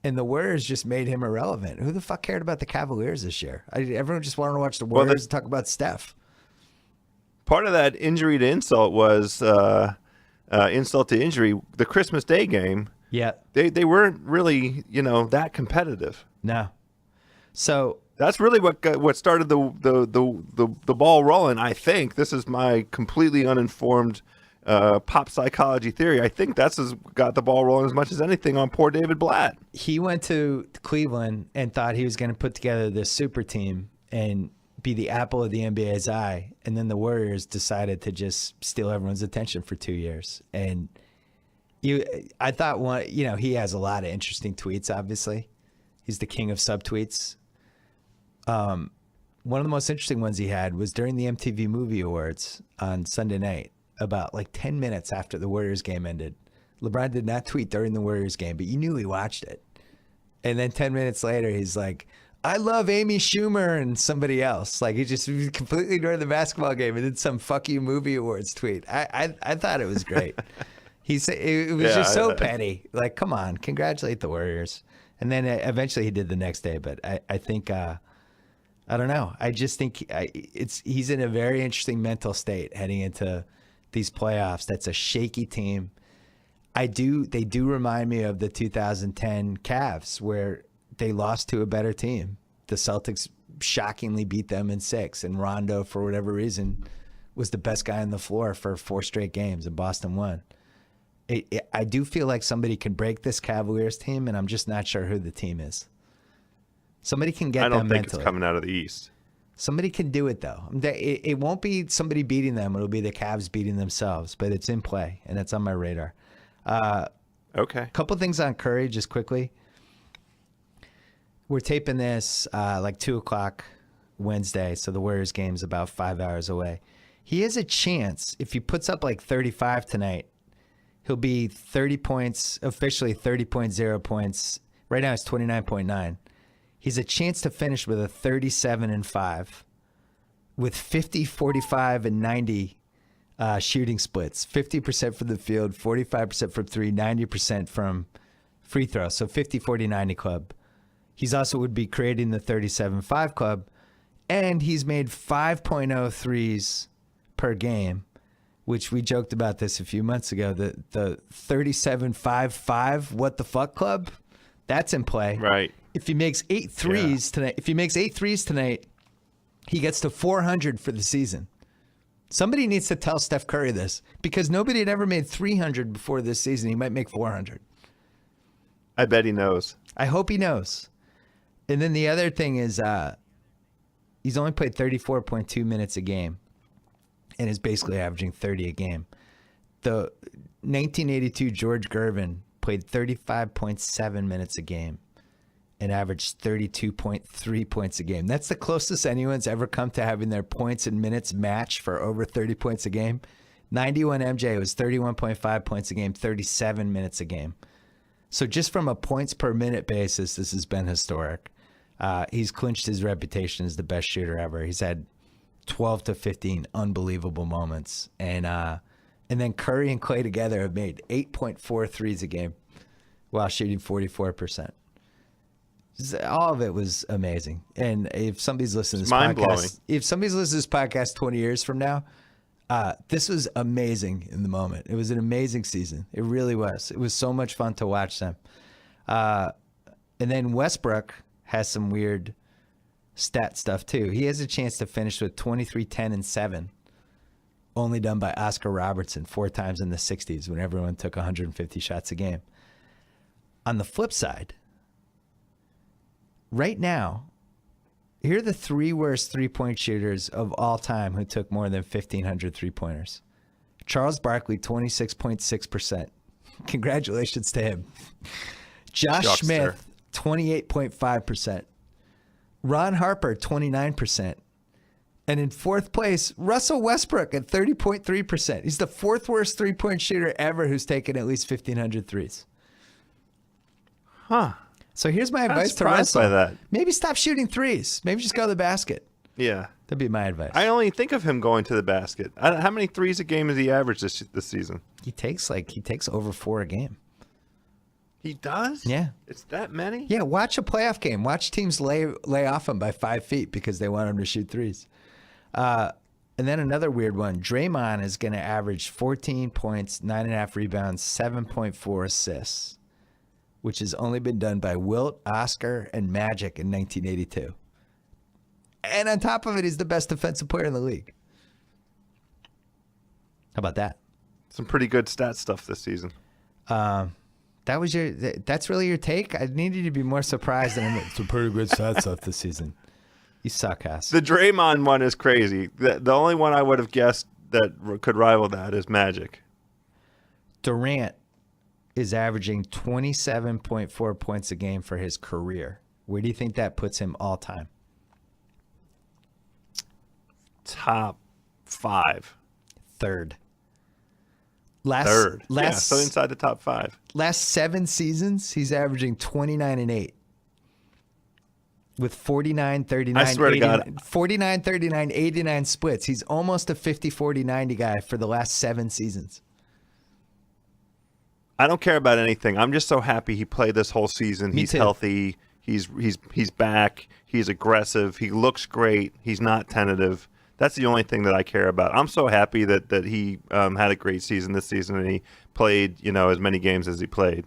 And the Warriors just made him irrelevant. Who the fuck cared about the Cavaliers this year? Everyone just wanted to watch the Warriors and talk about Steph. Part of that injury to insult was insult to injury. The Christmas Day game. Yeah. They weren't really, that competitive. No. So that's really what started the ball rolling. I think this is my completely uninformed pop psychology theory. I think that's got the ball rolling as much as anything on poor David Blatt. He went to Cleveland and thought he was going to put together this super team and be the apple of the NBA's eye. And then the Warriors decided to just steal everyone's attention for 2 years. And I thought he has a lot of interesting tweets, obviously. He's the king of subtweets. One of the most interesting ones he had was during the MTV Movie Awards on Sunday night, about like 10 minutes after the Warriors game ended. LeBron did not tweet during the Warriors game, but you knew he watched it. And then 10 minutes later, he's like, I love Amy Schumer and somebody else. Like, he completely ignored the basketball game and did some fuck you movie awards tweet. I thought it was great. It was just so petty. Like, come on, congratulate the Warriors. And then eventually he did the next day. But I think, I don't know. I just think he's in a very interesting mental state heading into these playoffs. That's a shaky team. They do remind me of the 2010 Cavs where they lost to a better team. The Celtics shockingly beat them in 6, and Rondo, for whatever reason, was the best guy on the floor for 4 straight games, and Boston won. I do feel like somebody can break this Cavaliers team, and I'm just not sure who the team is. Somebody can get them mentally. I don't think it's coming out of the East. Somebody can do it, though. It won't be somebody beating them. It'll be the Cavs beating themselves, but it's in play, and it's on my radar. Okay. A couple things on Curry, just quickly. We're taping this like 2 o'clock Wednesday, so the Warriors game's about 5 hours away. He has a chance, if he puts up like 35 tonight, he'll be 30 points, officially 30.0 points. Right now it's 29.9. He's a chance to finish with a 37-5 with 50, 45, and 90 shooting splits. 50% from the field, 45% from 3, 90% from free throws. So 50, 40, 90 club. He's also would be creating the 37-5 club, and he's made 5.0 threes per game, which we joked about this a few months ago. The 37-5-5 what the fuck club, that's in play. Right. If he makes 8 threes tonight, he gets to 400 for the season. Somebody needs to tell Steph Curry this, because nobody had ever made 300 before this season. He might make 400. I bet he knows. I hope he knows. And then the other thing is he's only played 34.2 minutes a game and is basically averaging 30 a game. The 1982 George Gervin played 35.7 minutes a game and averaged 32.3 points a game. That's the closest anyone's ever come to having their points and minutes match for over 30 points a game. 91 MJ was 31.5 points a game, 37 minutes a game. So just from a points per minute basis, this has been historic. He's clinched his reputation as the best shooter ever. He's had 12 to 15 unbelievable moments. And then Curry and Clay together have made 8.4 threes a game while shooting 44%. All of it was amazing. And if somebody's listening to this podcast 20 years from now, this was amazing in the moment. It was an amazing season. It really was. It was so much fun to watch them. And then Westbrook has some weird stat stuff too. He has a chance to finish with 23, 10, and 7 only done by Oscar Robertson 4 times in the 60s when everyone took 150 shots a game. On the flip side, right now, here are the 3 worst three-point shooters of all time who took more than 1,500 three-pointers. Charles Barkley, 26.6%. Congratulations to him. Josh Shockster. Smith, 28.5%. Ron Harper, 29%. And in 4th place, Russell Westbrook at 30.3%. He's the 4th worst three-point shooter ever who's taken at least 1,500 threes. Huh. So here's my advice to surprised Russell. by that. Maybe stop shooting threes. Maybe just go to the basket. Yeah. That'd be my advice. I only think of him going to the basket. How many threes a game has he averaged this season? He takes over 4 a game. He does? Yeah. It's that many? Yeah, watch a playoff game. Watch teams lay off him by 5 feet because they want him to shoot threes. And then another weird one. Draymond is going to average 14 points, 9.5 rebounds, 7.4 assists, which has only been done by Wilt, Oscar, and Magic in 1982. And on top of it, he's the best defensive player in the league. How about that? Some pretty good stat stuff this season. That's really your take? I needed you to be more surprised than it's a pretty good stat stuff this season. You suck, ass. The Draymond one is crazy. The only one I would have guessed that could rival that is Magic. Durant is averaging 27.4 points a game for his career. Where do you think that puts him all time? Top 5. 3rd. Yeah, so inside the top 5. Last 7 seasons, he's averaging 29 and 8. With 49, 39, I swear to God. 49, 39, 89 splits. He's almost a 50, 40, 90 guy for the last 7 seasons. I don't care about anything. I'm just so happy he played this whole season. Me He's too. healthy. He's back. He's aggressive. He looks great. He's not tentative. That's the only thing that I care about. I'm so happy that he had a great season this season and he played, as many games as he played.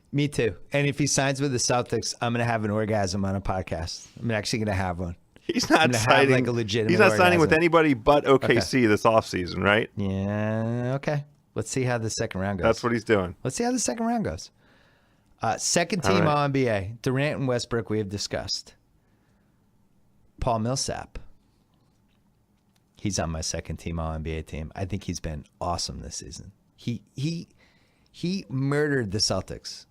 Me too. And if he signs with the Celtics, I'm going to have an orgasm on a podcast. I'm actually going to have one. He's not have, signing like, a legitimate He's not signing with orgasm. anybody but OKC this offseason, right? Yeah, okay. Let's see how the second round goes. That's what he's doing. Let's see how the second round goes. Second team All right. All-NBA. Durant and Westbrook we have discussed. Paul Millsap. He's on my second team All-NBA team. I think he's been awesome this season. He murdered the Celtics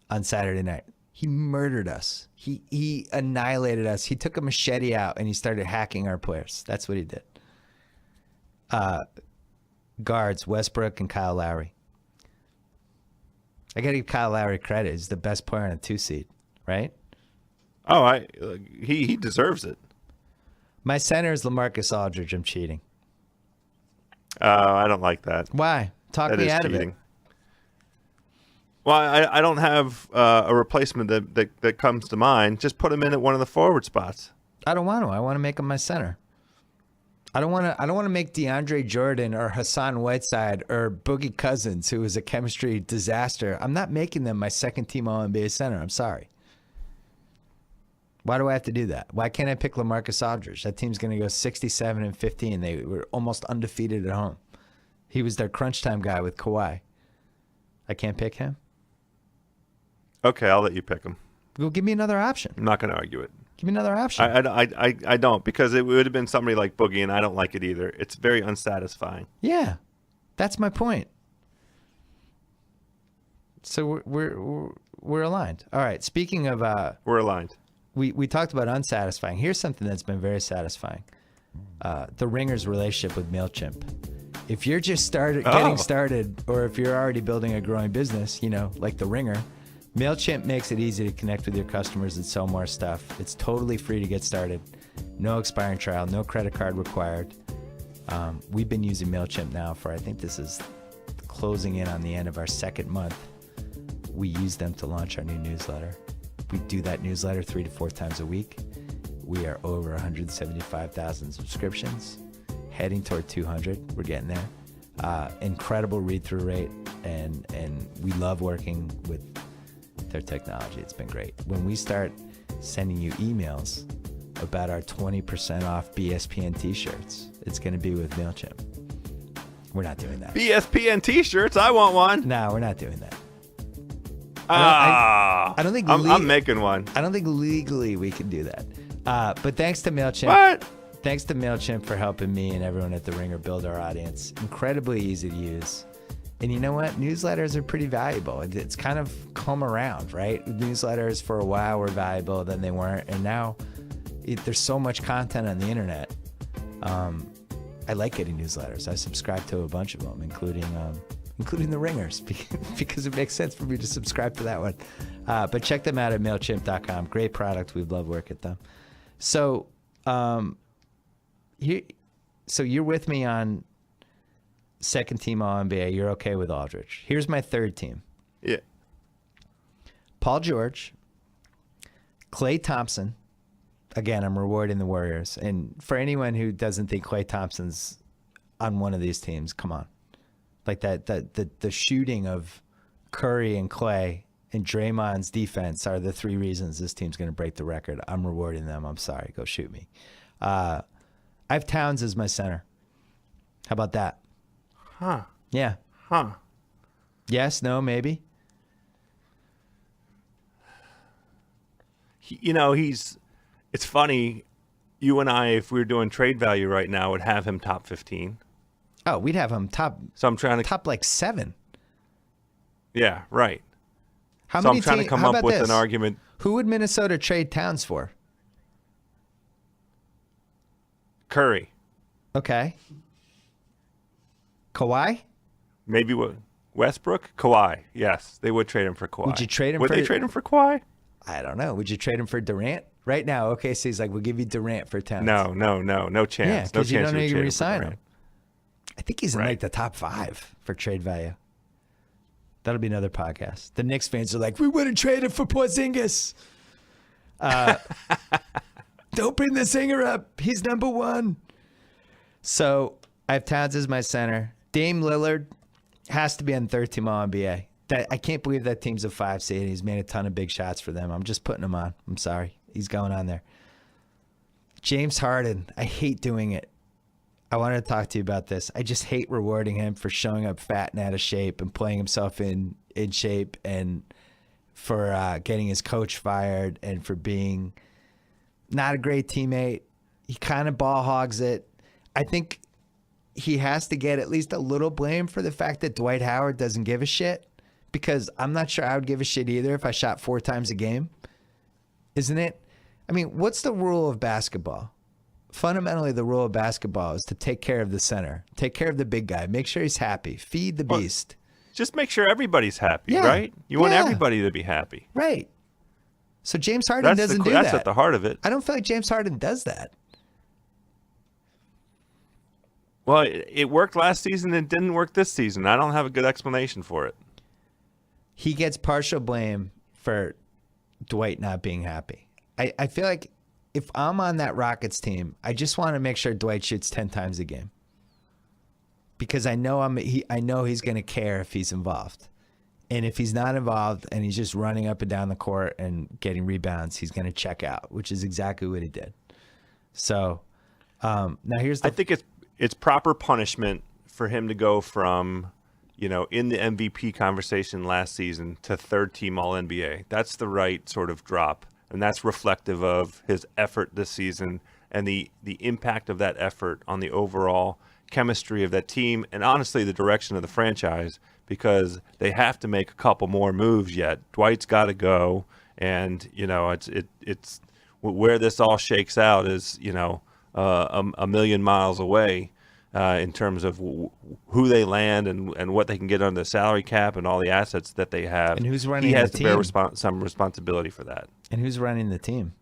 on Saturday night. He murdered us. He annihilated us. He took a machete out and he started hacking our players. That's what he did. Guards, Westbrook and Kyle Lowry. I got to give Kyle Lowry credit. He's the best player on a 2 seed, right? Oh, he deserves it. My center is LaMarcus Aldridge. I'm cheating. I don't like that. Why? Talk That me is out cheating. of it. Well, I don't have a replacement that comes to mind. Just put him in at one of the forward spots. I don't want to. I want to make him my center. I don't want to make DeAndre Jordan or Hassan Whiteside or Boogie Cousins, who is a chemistry disaster. I'm not making them my second team All-NBA center. I'm sorry. Why do I have to do that? Why can't I pick LaMarcus Aldridge? That team's going to go 67-15. They were almost undefeated at home. He was their crunch time guy with Kawhi. I can't pick him? Okay, I'll let you pick him. Well, give me another option. I'm not going to argue it. Give me another option. I don't, because it would have been somebody like Boogie, and I don't like it either. It's very unsatisfying. Yeah, that's my point. So we're aligned. All right. Speaking of, We're aligned. we talked about unsatisfying. Here's something that's been very satisfying. The Ringer's relationship with MailChimp. If you're just getting started, or if you're already building a growing business, like the Ringer, MailChimp makes it easy to connect with your customers and sell more stuff. It's totally free to get started. No expiring trial, no credit card required. We've been using MailChimp now for, I think this is closing in on the end of our second month. We use them to launch our new newsletter. We do that newsletter 3 to 4 times a week. We are over 175,000 subscriptions, heading toward 200. We're getting there. Incredible read-through rate, and we love working with their technology. It's been great. When we start sending you emails about our 20% off BSPN t-shirts. It's going to be with MailChimp. We're not doing that. BSPN t-shirts. I want one. No, we're not doing that. I don't think I'm making one. I don't think legally we can do that. But thanks to MailChimp. What? Thanks to MailChimp for helping me and everyone at The Ringer build our audience. Incredibly easy to use. And you know what? Newsletters are pretty valuable. It's kind of come around, right? Newsletters for a while were valuable, then they weren't. And now there's so much content on the internet. I like getting newsletters. I subscribe to a bunch of them, including The Ringers, because it makes sense for me to subscribe to that one. But check them out at MailChimp.com. Great product. We love working with them. So, you're with me on second team All-NBA. You're okay with Aldridge. Here's my third team. Yeah. Paul George, Klay Thompson. Again, I'm rewarding the Warriors. And for anyone who doesn't think Klay Thompson's on one of these teams, come on. Like the shooting of Curry and Klay and Draymond's defense are the three reasons this team's going to break the record. I'm rewarding them. I'm sorry. Go shoot me. I have Towns as my center. How about that? Huh. Yeah. Huh. Yes, no, maybe? It's funny. You and I, if we were doing trade value right now, would have him top 15. Oh, we'd have him top. So I'm trying to top like 7. Yeah, right. How so many I'm trying to come up with an argument. Who would Minnesota trade Towns for? Curry. Okay. Kawhi? Maybe Westbrook? Kawhi. Yes, they would trade him for Kawhi. Would you trade him Would for... they trade him for Kawhi? I don't know. Would you trade him for Durant? Right now, OKC's like, we'll give you Durant for Towns. No chance. Yeah, because you don't know you can resign him. him. I think he's in like the top 5 for trade value. That'll be another podcast. The Knicks fans are like, we wouldn't trade him for Porzingis. Don't bring the singer up. He's number 1. So I have Towns as my center. Dame Lillard has to be on third team All-NBA. I can't believe that team's a 5 seed. And he's made a ton of big shots for them. I'm just putting him on. I'm sorry. He's going on there. James Harden. I hate doing it. I wanted to talk to you about this. I just hate rewarding him for showing up fat and out of shape and playing himself in shape, and for getting his coach fired, and for being not a great teammate. He kind of ball hogs it. I think he has to get at least a little blame for the fact that Dwight Howard doesn't give a shit, because I'm not sure I would give a shit either if I shot 4 times a game. Isn't it? I mean, what's the rule of basketball? Fundamentally, the rule of basketball is to take care of the center, take care of the big guy, make sure he's happy, feed the beast. Just make sure everybody's happy, Yeah. right? You want everybody to be happy. Right. So James Harden doesn't do That's that. at the heart of it. I don't feel like James Harden does that. Well, it worked last season and it didn't work this season. I don't have a good explanation for it. He gets partial blame for Dwight not being happy. I feel like if I'm on that Rockets team, I just want to make sure Dwight shoots 10 times a game, because I know I know he's going to care if he's involved. And if he's not involved and he's just running up and down the court and getting rebounds, he's going to check out, which is exactly what he did. So now here's the... I think it's proper punishment for him to go from, in the MVP conversation last season to third team All-NBA. That's the right sort of drop. And that's reflective of his effort this season and the impact of that effort on the overall chemistry of that team and honestly the direction of the franchise, because they have to make a couple more moves yet. Dwight's got to go, and it's where this all shakes out is a million miles away in terms of who they land and what they can get under the salary cap and all the assets that they have. And who's running he has the to team? bear some responsibility for that. And who's running the team?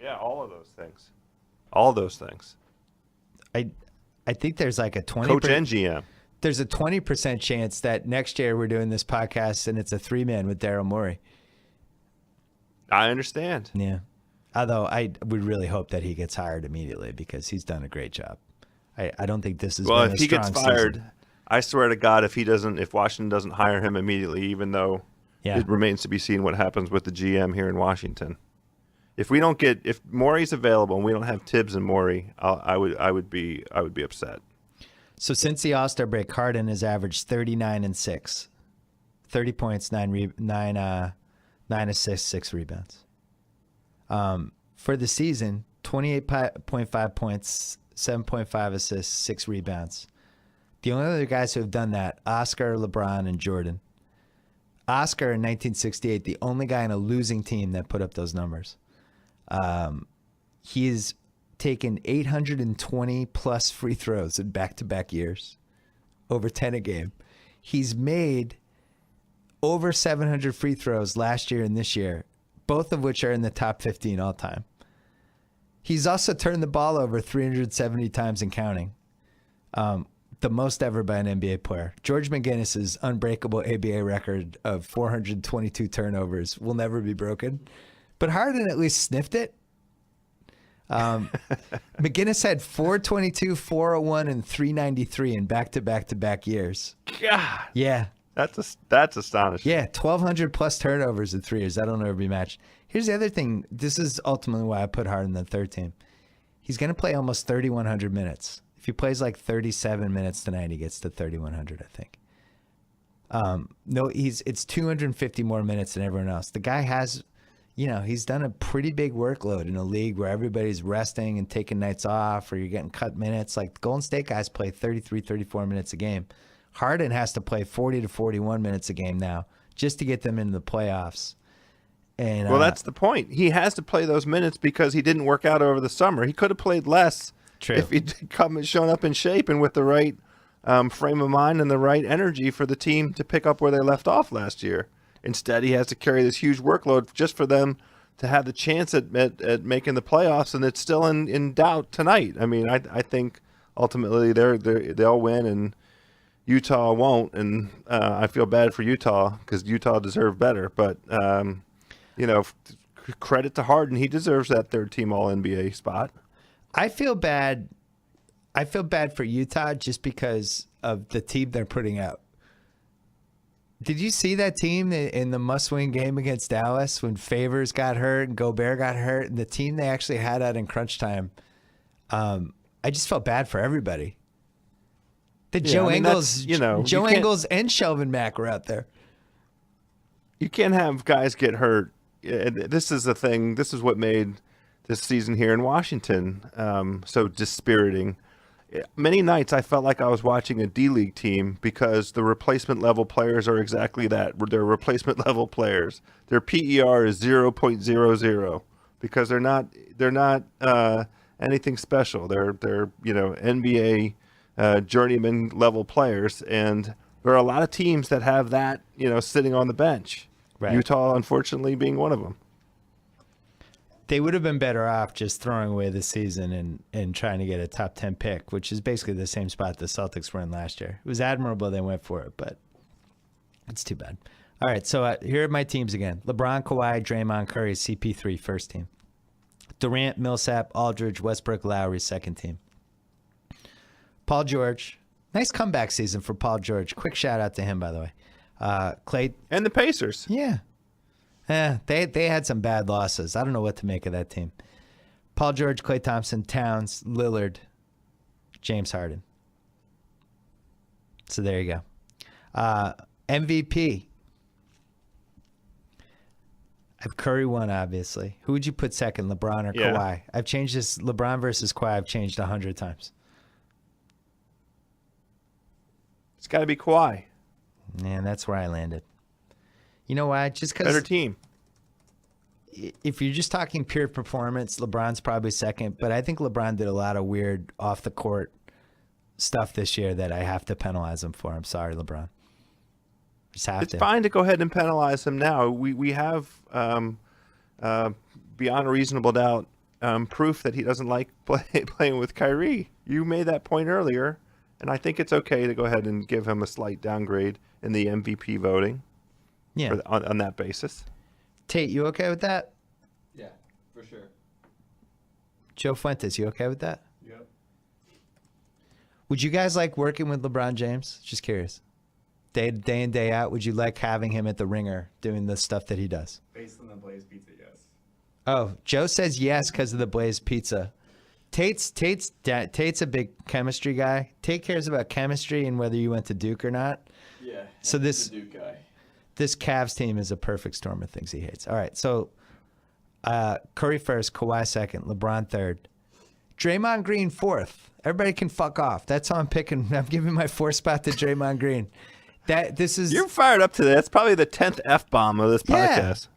Yeah, all of those things. All those things. I think there's like a 20%. Coach and GM. There's a 20% chance that next year we're doing this podcast and it's a 3-man with Daryl Morey. I understand. Yeah. Although I would really hope that he gets hired immediately, because he's done a great job. I don't think this is well. been If a he gets strong fired, season. I swear to God, if Washington doesn't hire him immediately, even though it remains to be seen what happens with the GM here in Washington. If Morey's available and we don't have Tibbs and Morey, I would be upset. So since the All-Star break, Harden has averaged 39 and 6. 30 points, 9 assists, 6 rebounds. For the season, 28.5 points, 7.5 assists, 6 rebounds. The only other guys who have done that, Oscar, LeBron, and Jordan. Oscar in 1968, the only guy in a losing team that put up those numbers. He's taken 820 plus free throws in back-to-back years, over 10 a game. He's made over 700 free throws last year and this year, both of which are in the top 15 all time. He's also turned the ball over 370 times and counting, the most ever by an NBA player. George McGinnis's unbreakable ABA record of 422 turnovers will never be broken, but Harden at least sniffed it. McGinnis had 422, 401, and 393 in back-to-back-to-back years. God, Yeah. that's astonishing. Yeah, 1,200 plus turnovers in 3 years. That'll never be matched. Here's the other thing. This is ultimately why I put Harden in the third team. He's going to play almost 3,100 minutes. If he plays like 37 minutes tonight, he gets to 3,100, I think. It's 250 more minutes than everyone else. The guy has, he's done a pretty big workload in a league where everybody's resting and taking nights off, or you're getting cut minutes. Like the Golden State guys play 33, 34 minutes a game. Harden has to play 40 to 41 minutes a game now just to get them into the playoffs. And well, that's the point. He has to play those minutes because he didn't work out over the summer. He could have played less if he'd shown up in shape and with the right frame of mind and the right energy for the team to pick up where they left off last year. Instead, he has to carry this huge workload just for them to have the chance at making the playoffs, and it's still in doubt tonight. I mean, I think ultimately they'll win and Utah won't, and I feel bad for Utah because Utah deserved better. But credit to Harden, he deserves that third-team All-NBA spot. I feel bad for Utah just because of the team they're putting out. Did you see that team in the must-win game against Dallas when Favors got hurt and Gobert got hurt, and the team they actually had out in crunch time? I just felt bad for everybody. Joe Ingles and Shelvin Mack were out there. You can't have guys get hurt. This is the thing. This is what made this season here in Washington so dispiriting. Many nights I felt like I was watching a D-League team because the replacement level players are exactly that. They're replacement level players. Their PER is 0.00 because they're not anything special. They're NBA journeyman level players, and there are a lot of teams that have that sitting on the bench. Right. Utah, unfortunately, being one of them. They would have been better off just throwing away the season and trying to get a top 10 pick, which is basically the same spot the Celtics were in last year. It was admirable they went for it, but it's too bad. All right, so here are my teams again. LeBron, Kawhi, Draymond, Curry, CP3, first team. Durant, Millsap, Aldridge, Westbrook, Lowry, second team. Paul George. Nice comeback season for Paul George. Quick shout out to him, by the way. Clay. And the Pacers. Yeah. They had some bad losses. I don't know what to make of that team. Paul George, Klay Thompson, Towns, Lillard, James Harden. So there you go. MVP. I have Curry one, obviously. Who would you put second, LeBron or Kawhi? I've changed this. LeBron versus Kawhi, I've changed 100 times. It's got to be Kawhi. Man, that's where I landed. You know why? Just because... Better team. If you're just talking pure performance, LeBron's probably second, but I think LeBron did a lot of weird off-the-court stuff this year that I have to penalize him for. I'm sorry, LeBron. Just have it's fine to go ahead and penalize him now. We have, beyond a reasonable doubt, proof that he doesn't like playing with Kyrie. You made that point earlier, and I think it's okay to go ahead and give him a slight downgrade in the MVP voting. Yeah. On that basis. Tate, you okay with that? Yeah, for sure. Joe Fuentes, you okay with that? Yep. Would you guys like working with LeBron James? Just curious. Day in, day out, would you like having him at the Ringer doing the stuff that he does? Based on the Blaze Pizza, yes. Oh, Joe says yes because of the Blaze Pizza. Tate's a big chemistry guy. Tate cares about chemistry and whether you went to Duke or not. Yeah. So he's a Duke guy. This Cavs team is a perfect storm of things he hates. All right, so Curry first, Kawhi second, LeBron third, Draymond Green fourth. Everybody can fuck off. That's how I'm picking. I'm giving my fourth spot to Draymond Green. You're fired up today. That's probably the 10th F-bomb of this podcast.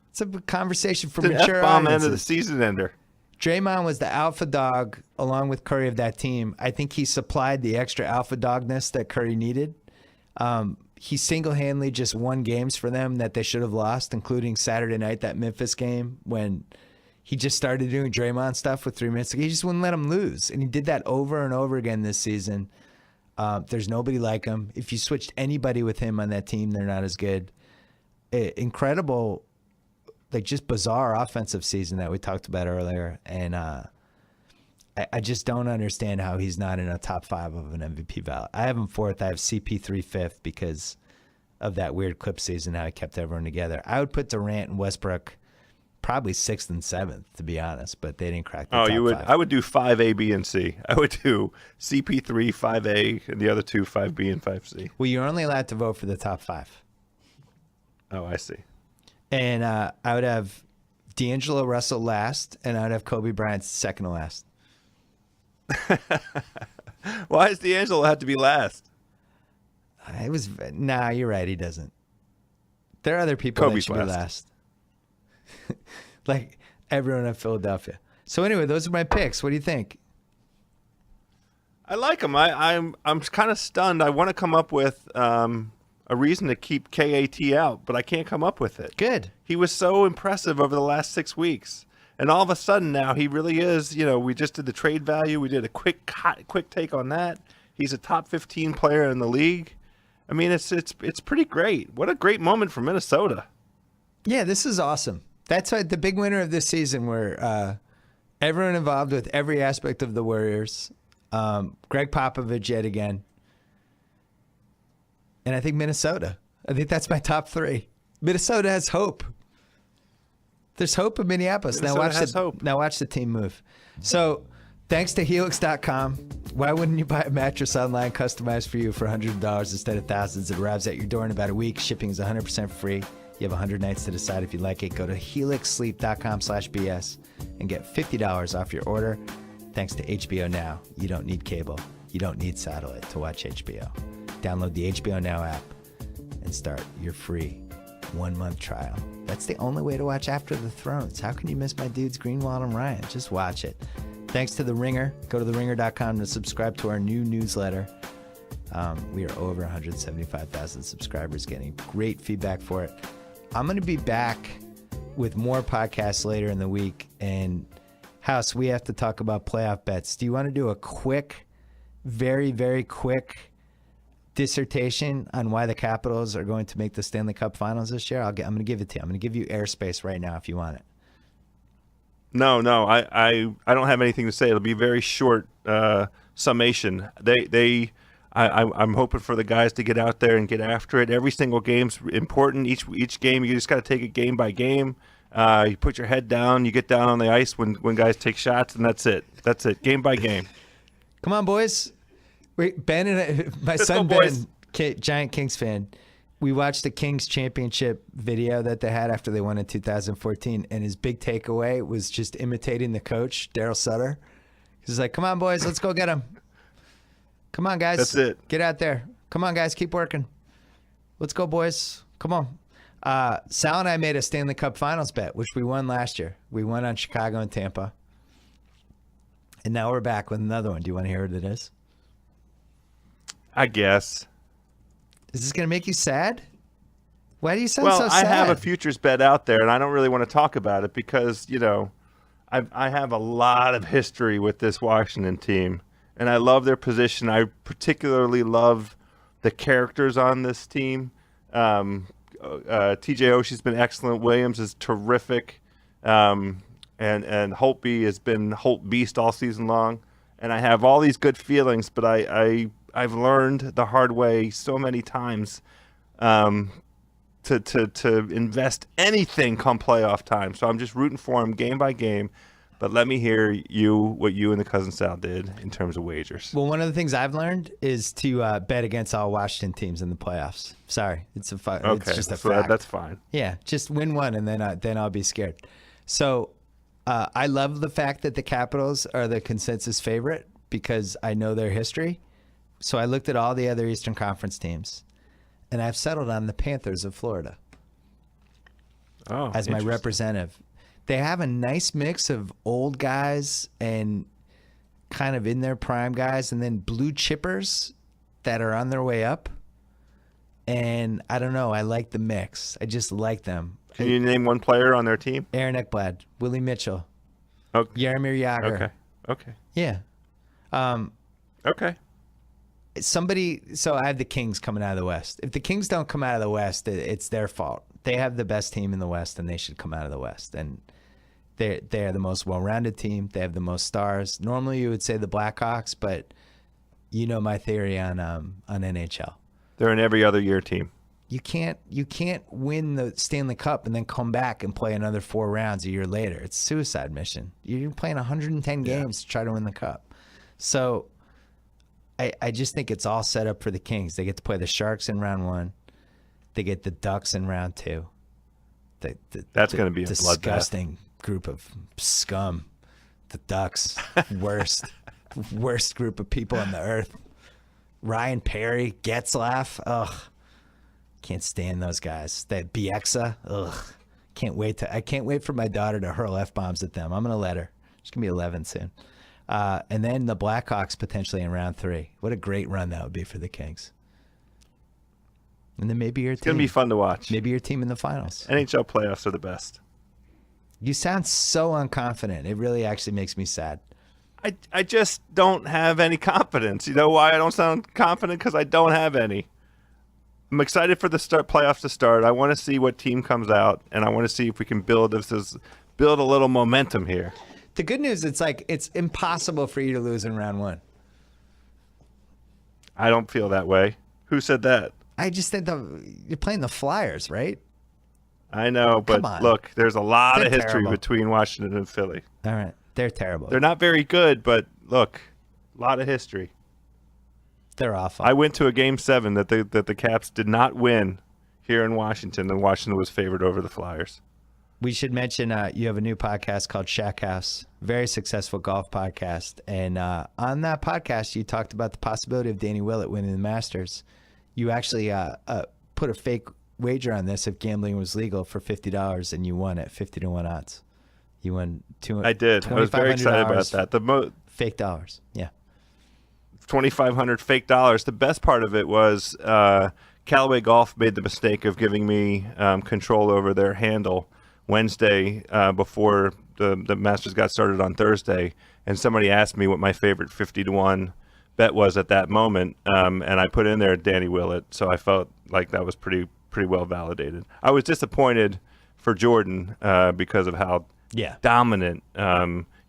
It's a conversation for it's an mature F-bomb audiences. end of the season ender. Draymond was the alpha dog along with Curry of that team. I think he supplied the extra alpha dogness that Curry needed. He single-handedly just won games for them that they should have lost, including Saturday night, that Memphis game, when he just started doing Draymond stuff with 3 minutes. He just wouldn't let him lose. And he did that over and over again this season. There's nobody like him. If you switched anybody with him on that team, they're not as good. Incredible, like just bizarre offensive season that we talked about earlier. And I just don't understand how he's not in a top 5 of an MVP ballot. I have him fourth. I have CP3 fifth because of that weird clip season, how he kept everyone together. I would put Durant and Westbrook probably 6th and 7th, to be honest, but they didn't crack the top you would? 5. I would do 5A, B, and C. I would do CP3, 5A, and the other 2, 5B and 5C. Well, you're only allowed to vote for the top 5. Oh, I see. And I would have D'Angelo Russell last, and I would have Kobe Bryant second to last. Why does D'Angelo have to be last? You're right. He doesn't. There are other people Kobe's that should be last. Like everyone in Philadelphia. So anyway, those are my picks. What do you think? I like him. I'm kind of stunned. I want to come up with a reason to keep KAT out, but I can't come up with it. Good. He was so impressive over the last 6 weeks. And all of a sudden now he really is, we just did the trade value. We did a quick take on that. He's a top 15 player in the league. I mean, it's pretty great. What a great moment for Minnesota. Yeah, this is awesome. That's the big winner of this season where everyone involved with every aspect of the Warriors. Greg Popovich yet again. And I think Minnesota. I think that's my top 3. Minnesota has hope. There's hope in Minneapolis. Now watch the team move. So thanks to Helix.com. Why wouldn't you buy a mattress online customized for you for $100 instead of thousands? It arrives at your door in about a week. Shipping is 100% free. You have 100 nights to decide if you like it. Go to helixsleep.com/BS and get $50 off your order. Thanks to HBO Now. You don't need cable. You don't need satellite to watch HBO. Download the HBO Now app and start your free 1-month trial. That's the only way to watch After the Thrones. How can you miss my dudes Greenwald and Ryan? Just watch it. Thanks to The Ringer. Go to theringer.com to subscribe to our new newsletter. We are over 175,000 subscribers, getting great feedback for it. I'm going to be back with more podcasts later in the week. And House, we have to talk about playoff bets. Do you want to do a quick, very, very quick dissertation on why the Capitals are going to make the Stanley Cup Finals this year? I'm going to give it to you. I'm going to give you airspace right now if you want it. No, I don't have anything to say. It'll be a very short summation. I'm hoping for the guys to get out there and get after it. Every single game's important. Each game, you just got to take it game by game. You put your head down, you get down on the ice when guys take shots, and that's it. That's it, game by game. Come on, boys. Wait, Ben and my Let's son go, boys. Ben, giant Kings fan. We watched the Kings championship video that they had after they won in 2014, and his big takeaway was just imitating the coach, Daryl Sutter. He's like, "Come on, boys, let's go get him. Come on, guys. That's it. Get out there. Come on, guys, keep working. Let's go, boys. Come on." Sal and I made a Stanley Cup Finals bet, which we won last year. We won on Chicago and Tampa. And now we're back with another one. Do you want to hear what it is? I guess. Is this going to make you sad? Why do you sound so sad? Well, I have a futures bet out there, and I don't really want to talk about it because, I have a lot of history with this Washington team, and I love their position. I particularly love the characters on this team. TJ Oshie's been excellent. Williams is terrific. And Holtby has been Holt Beast all season long. And I have all these good feelings, but I've learned the hard way so many times to to invest anything come playoff time. So I'm just rooting for him game by game. But let me hear what you and the Cousin Sal did in terms of wagers. Well, one of the things I've learned is to bet against all Washington teams in the playoffs. Sorry, it's a Okay, it's just a so fact. that's fine. Yeah, just win one and then I'll be scared. So I love the fact that the Capitals are the consensus favorite because I know their history. So I looked at all the other Eastern Conference teams, and I've settled on the Panthers of Florida as my representative. They have a nice mix of old guys and kind of in their prime guys, and then blue chippers that are on their way up. And I don't know. I like the mix. I just like them. Can you name one player on their team? Aaron Ekblad, Willie Mitchell, Okay. Jaromir Jagr. Okay. Yeah. Okay. So I have the Kings coming out of the West. If the Kings don't come out of the West, it's their fault. They have the best team in the West, and they should come out of the West. And they're the most well-rounded team. They have the most stars. Normally, you would say the Blackhawks, but you know my theory on NHL. They're an every other year team. You can't win the Stanley Cup and then come back and play another 4 rounds a year later. It's a suicide mission. You're playing 110 games to try to win the Cup. So I just think it's all set up for the Kings. They get to play the Sharks in round 1. They get the Ducks in round 2. That's going to be a disgusting group of scum. The Ducks, worst group of people on the earth. Ryan Perry, Getzlaff, ugh, can't stand those guys. That Bieksa, ugh, I can't wait for my daughter to hurl F-bombs at them. I'm gonna let her. She's gonna be 11 soon. And then the Blackhawks potentially in round 3. What a great run that would be for the Kings. And then maybe your team. It's going to be fun to watch. Maybe your team in the finals. NHL playoffs are the best. You sound so unconfident. It really actually makes me sad. I just don't have any confidence. You know why I don't sound confident? Because I don't have any. I'm excited for the playoffs to start. I want to see what team comes out, and I want to see if we can build a little momentum here. The good news, it's impossible for you to lose in round 1. I don't feel that way. Who said that? I just think you're playing the Flyers, right? I know, but look, there's a lot of history terrible. between Washington and Philly. All right. They're terrible. They're not very good, but look, a lot of history. They're awful. I went to a Game 7 that the Caps did not win here in Washington, and Washington was favored over the Flyers. We should mention you have a new podcast called Shack House, very successful golf podcast. And on that podcast, you talked about the possibility of Danny Willett winning the Masters. You actually put a fake wager on this if gambling was legal for $50, and you won at 50-1 odds. You won I did. I was very excited about that. Fake dollars. Yeah. 2,500 fake dollars. The best part of it was Callaway Golf made the mistake of giving me control over their handle Wednesday before the Masters got started on Thursday, and somebody asked me what my favorite 50-1 bet was at that moment, and I put in there Danny Willett, so I felt like that was pretty well validated. I was disappointed for Jordan because of how dominant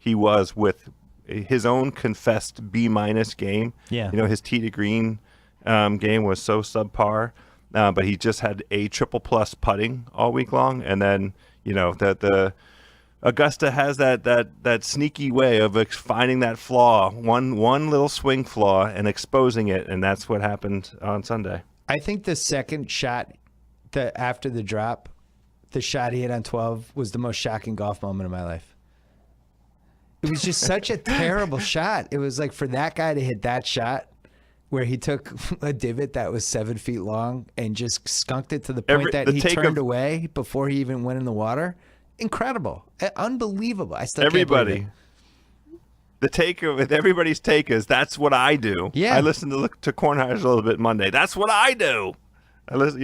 he was with his own confessed B- game. Yeah. You know, his tee to green game was so subpar, but he just had a triple plus putting all week long, and then the Augusta has that sneaky way of finding that flaw, one little swing flaw, and exposing it, and that's what happened on Sunday. I think the second shot after the drop, the shot he hit on 12 was the most shocking golf moment of my life. It was just such a terrible shot. It was like for that guy to hit that shot where he took a divot that was 7 feet long and just skunked it to the point that he turned away before he even went in the water. Incredible. Unbelievable. I still can't believe it. Everybody's take is that's what I do. Yeah. I listened to Kornheiser's a little bit Monday. That's what I do. I listen,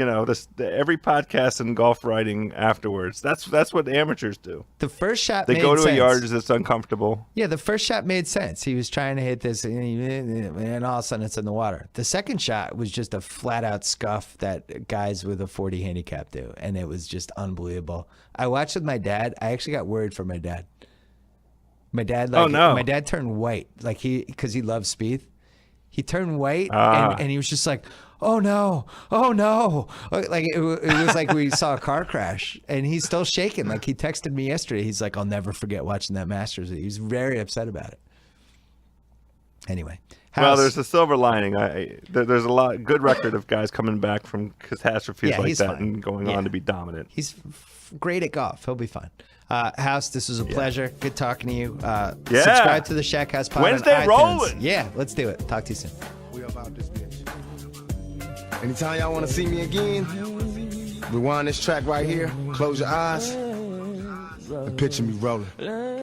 every podcast and golf writing afterwards. That's what amateurs do. The first shot they made go to sense. a yardage that's uncomfortable. Yeah, the first shot made sense. He was trying to hit this, and all of a sudden it's in the water. The second shot was just a flat-out scuff that guys with a 40 handicap do, and it was just unbelievable. I watched with my dad. I actually got worried for my dad. My dad, my dad turned white, because he loves Spieth. He turned white, and he was just like, oh no, like it was like we saw a car crash, and he's still shaking. Like he texted me yesterday. He's like, I'll never forget watching that Masters. He was very upset about it. Anyway, well, there's a silver lining. There's a lot good record of guys coming back from catastrophes like that and going on to be dominant. He's great at golf. He'll be fine. House, this was a pleasure. Good talking to you. Subscribe to the Shack House Pod Wednesday on iTunes. rolling. Yeah, let's do it. Talk to you soon. We about this bitch. Anytime y'all want to see me again, rewind this track right here, close your eyes, and picture me rolling.